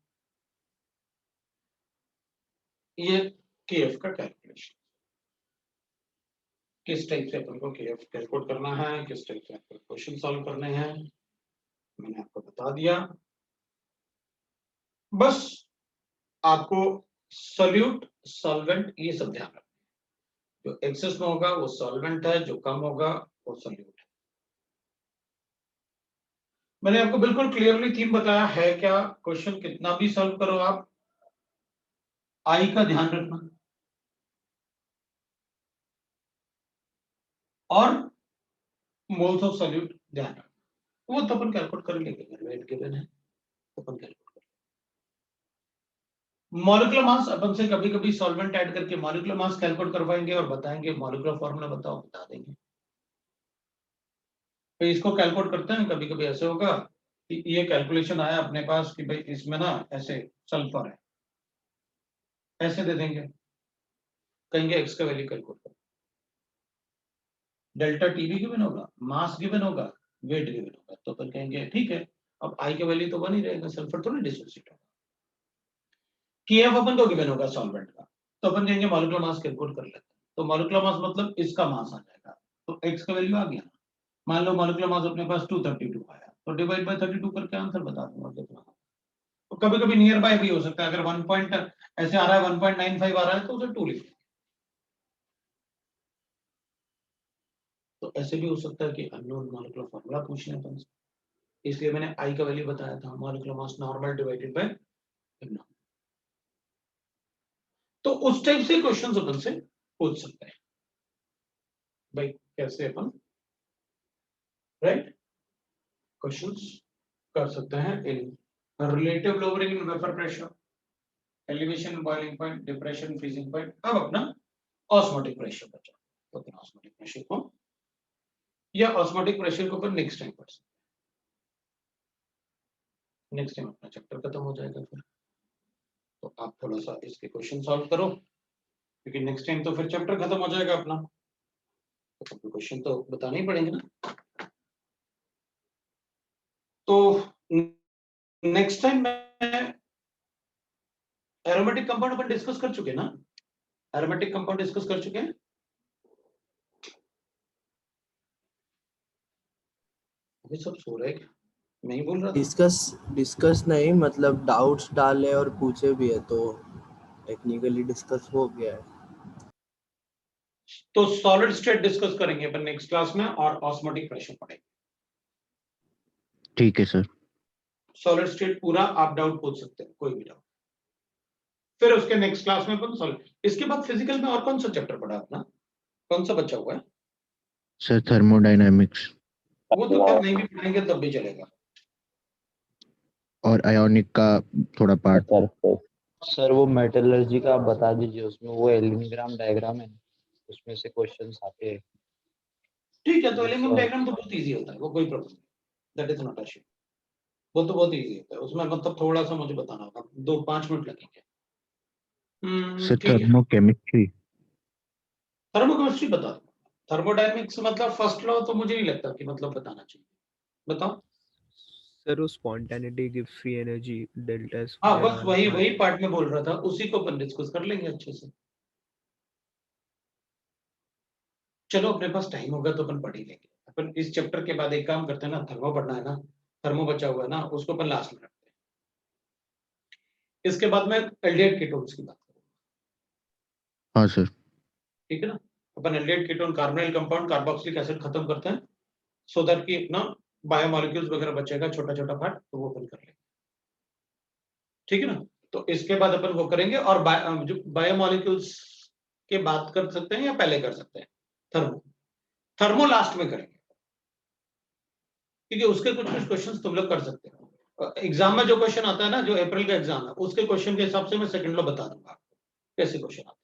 ये KF का कैलकुलेशन, किस टाइप से अपन को KF कैलकुलेट करना है, किस टाइप से क्वेश्चन सॉल्व करने हैं, मैंने आपको बता दिया, बस आपको सोल्यूट सॉल्वेंट ये सब ध्यान रखना, जो एक्सेस में होगा वो सॉल्वेंट है, जो कम होगा वो सोल्यूट है। मैंने आपको बिल्कुल क्लियरली थीम बताया है क्या, क्वेश्चन कितना भी सॉल्व करो आप आई का ध्यान रखना और मोल्स ऑफ सोल्यूट ध्यान रखना, वो तो अपन कैलकुलेट कर लेंगे, वेट गिवन है तो अपन कैलकुलेट कर, मॉलिक्यूलर मास अपन से कभी कभी सॉल्वेंट ऐड करके मॉलिक्यूलर मास कैलकुलेट करवाएंगे और बताएंगे मॉलिक्यूलर फॉर्मूला बताओ, बता देंगे, तो इसको कैलकुलेट करते हैं, कभी कभी ऐसे होगा कि ये कैलकुलेशन आया अपने पास कि भाई इसमें ना ऐसे सल्फर है, ऐसे दे देंगे, कहेंगे एक्स का वैल्यू कैलकुलेट करो, डेल्टा टीवी गिवन होगा, मास गिवन होगा, वेट गिवन होगा तो अपन कहेंगे ठीक है, अब आई का वैल्यू तो 1 ही रहेगा, सल्फर थोड़ी डिसोसिएट होगा। केएफ अपन को गिवन होगा सॉल्वेंट का, तो अपन कहेंगे मॉलिक्यूलर मास कैलकुलेट कर लेते हैं। तो मॉलिक्यूलर मास मतलब इसका मास आ जाएगा, तो x का वैल्यू आ गया। मान लो मॉलिक्यूलर मास अपने पास 232 आया, तो डिवाइड बाय 32 करके आंसर बता दूंगा कितना। तो कभी कभी नियर बाय भी हो सकता है, अगर 1 पॉइंट ऐसे आ रहा है 1.95 आ रहा है तो उसे 2 लिख दें। तो ऐसे भी हो सकता है कि अननोन मॉलिक्यूलर फार्मूला पूछ लें अपन से, इसलिए मैंने आई का वैल्यू बताया था, molecular mass normal divided by abnormal. तो उस टाइप से क्वेश्चंस अपन से पूछ सकते हैं भाई, कैसे अपन राइट क्वेश्चंस कर सकते हैं इन relative lowering in vapour pressure, elevation boiling point, depression freezing point. अब अपना ऑस्मोटिक प्रेशर बचा, तो अपन ऑस्मोटिक प्रेशर को या ऑस्मोटिक प्रेशर को अपन नेक्स्ट टाइम पढ़ सकते हैं। नेक्स्ट टाइम अपना चैप्टर खत्म हो जाएगा फिर, तो आप थोड़ा सा इसके क्वेश्चन सॉल्व करो, क्योंकि नेक्स्ट टाइम तो फिर चैप्टर खत्म हो जाएगा अपना, तो क्वेश्चन तो बताने ही पड़ेंगे ना। तो नेक्स्ट टाइम में एरोमेटिक कंपाउंड अपन डिस्कस कर चुके हैं ना, एरोमेटिक कंपाउंड डिस्कस कर चुके हैं। अभी सब सो रहे हैं क्या? मैं ही बोल रहा था। डिस्कस नहीं, मतलब डाउट्स डाले और पूछे भी है, तो टेक्निकली डिस्कस हो गया है। तो सॉलिड स्टेट डिस्कस करेंगे अपन नेक्स्ट क्लास में, और ऑस्मोटिक प्रेशर पढ़ेंगे। ठीक है सर। सॉलिड स्टेट पूरा आप डाउट पूछ सकते हैं, कोई भी डाउट। फिर उसके नेक्स्ट क्लास में अपन सॉलिड, इसके बाद फिजिकल में और कौन सा चैप्टर पढ़ा अपना, कौन सा बचा हुआ है? सर थर्मोडायनामिक्स वो तो क्या नहीं भी पढ़ेंगे तब भी चलेगा। और आयोनिक का थोड़ा पार्ट। सर वो मेटलर्जी का आप बता दीजिए, उसमें वो एलिग्राम डायग्राम है, उसमें से क्वेश्चंस आते हैं। ठीक है, तो एलिमेंट डायग्राम तो बहुत इजी होता है, वो कोई प्रॉब्लम नहीं, दैट इज नॉट इशू। वो तो बहुत इजी होता है, उसमें मतलब थोड़ा सा मुझे बताना होगा, 2-5 मिनट लगेंगे। सर ठीक है, थर्मोकेमिस्ट्री। थर्मोकेमिस्ट्री बता दो। थर्मोडायनेमिक्स मतलब फर्स्ट लॉ तो मुझे नहीं लगता कि मतलब बताना चाहिए, बताओ। सर वो spontaneity give free energy delta S. हाँ बस वही पार्ट में बोल रहा था, उसी को अपन डिस्कस कर लेंगे अच्छे से। चलो अपने पास टाइम होगा तो अपन पढ़ ही लेंगे। अपन इस चैप्टर के बाद एक काम करते हैं ना, थर्मो पढ़ना है ना, थर्मो बचा हुआ है ना, उसको अपन लास्ट में रखते हैं। इसके बाद में एल्डिहाइड कीटोन्स की बात करूंगा। हाँ सर। ठीक है ना, अपन aldehyde ketone carbonyl compound carboxylic acid खत्म करते हैं, सो दैट कि ना बायोमोलिक्यूल्स वगैरह बचेगा छोटा छोटा पार्ट, तो वो अपन कर लेंगे। ठीक है ना, तो इसके बाद अपन वो करेंगे, और जो बायोमोलिक्यूल्स के बात कर सकते हैं या पहले कर सकते हैं, थर्मो, थर्मो लास्ट में करेंगे, क्योंकि उसके कुछ कुछ क्वेश्चंस तुम लोग कर सकते हो। एग्जाम में जो क्वेश्चन आता है ना, जो अप्रैल का एग्जाम है, उसके क्वेश्चन के हिसाब से मैं सेकंड लॉ बता दूंगा आपको कैसे क्वेश्चन आता है।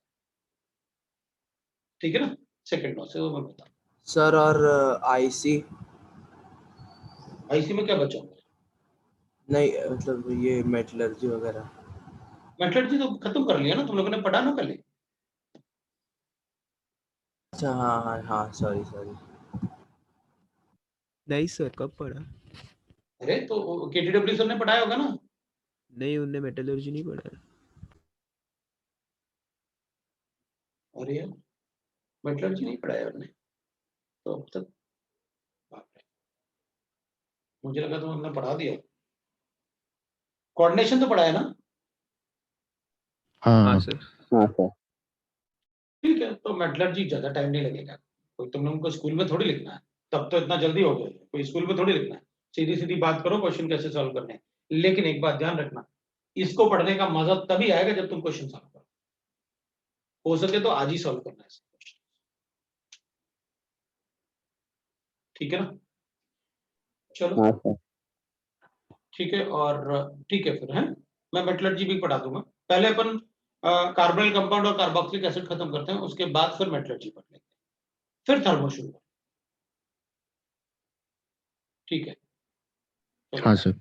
ठीक है ना, सेकंड लॉ से वो मैं बता। सर और आईसी आईसी में क्या बचा हुआ है? नहीं, मतलब ये मेटलर्जी वगैरह। मेटलर्जी तो खत्म कर लिया ना, तुम लोगों ने पढ़ा ना पहले। अच्छा हाँ हाँ हाँ, सॉरी। नहीं सर, कब पढ़ा? अरे तो केटीडब्ल्यू सर ने पढ़ाया होगा ना। नहीं, उनने मेटलर्जी नहीं पढ़ा। अरे यार, मेटलर्जी नहीं पढ़ाया उन्होंने तो अब तक, बाप रे, मुझे लगा तो उन्होंने पढ़ा दिया। कोऑर्डिनेशन तो पढ़ाया ना। हाँ हाँ सर। ठीक है, तो मेटलर्जी ज्यादा टाइम नहीं लगेगा, कोई तुम लोगों को स्कूल में थोड़ी लिखना है, तब तो इतना जल्दी हो गया, कोई स्कूल में थोड़ी लिखना है, सीधी सीधी बात करो, क्वेश्चन कैसे सॉल्व करने हैं। लेकिन एक बात ध्यान रखना, इसको पढ़ने का मजा तभी आएगा जब तुम क्वेश्चन सॉल्व करो, हो सके तो आज ही सॉल्व करना है क्वेश्चन। ठीक है ना, चलो ठीक है, और ठीक है फिर है, मैं मेटलर्जी भी पढ़ा दूंगा। पहले अपन कार्बोनिल कंपाउंड और कार्बोक्सिलिक एसिड खत्म करते हैं, उसके बाद फिर मेटलर्जी पढ़ लेंगे, फिर थर्मो शुरू। ठीक है, हाँ सर।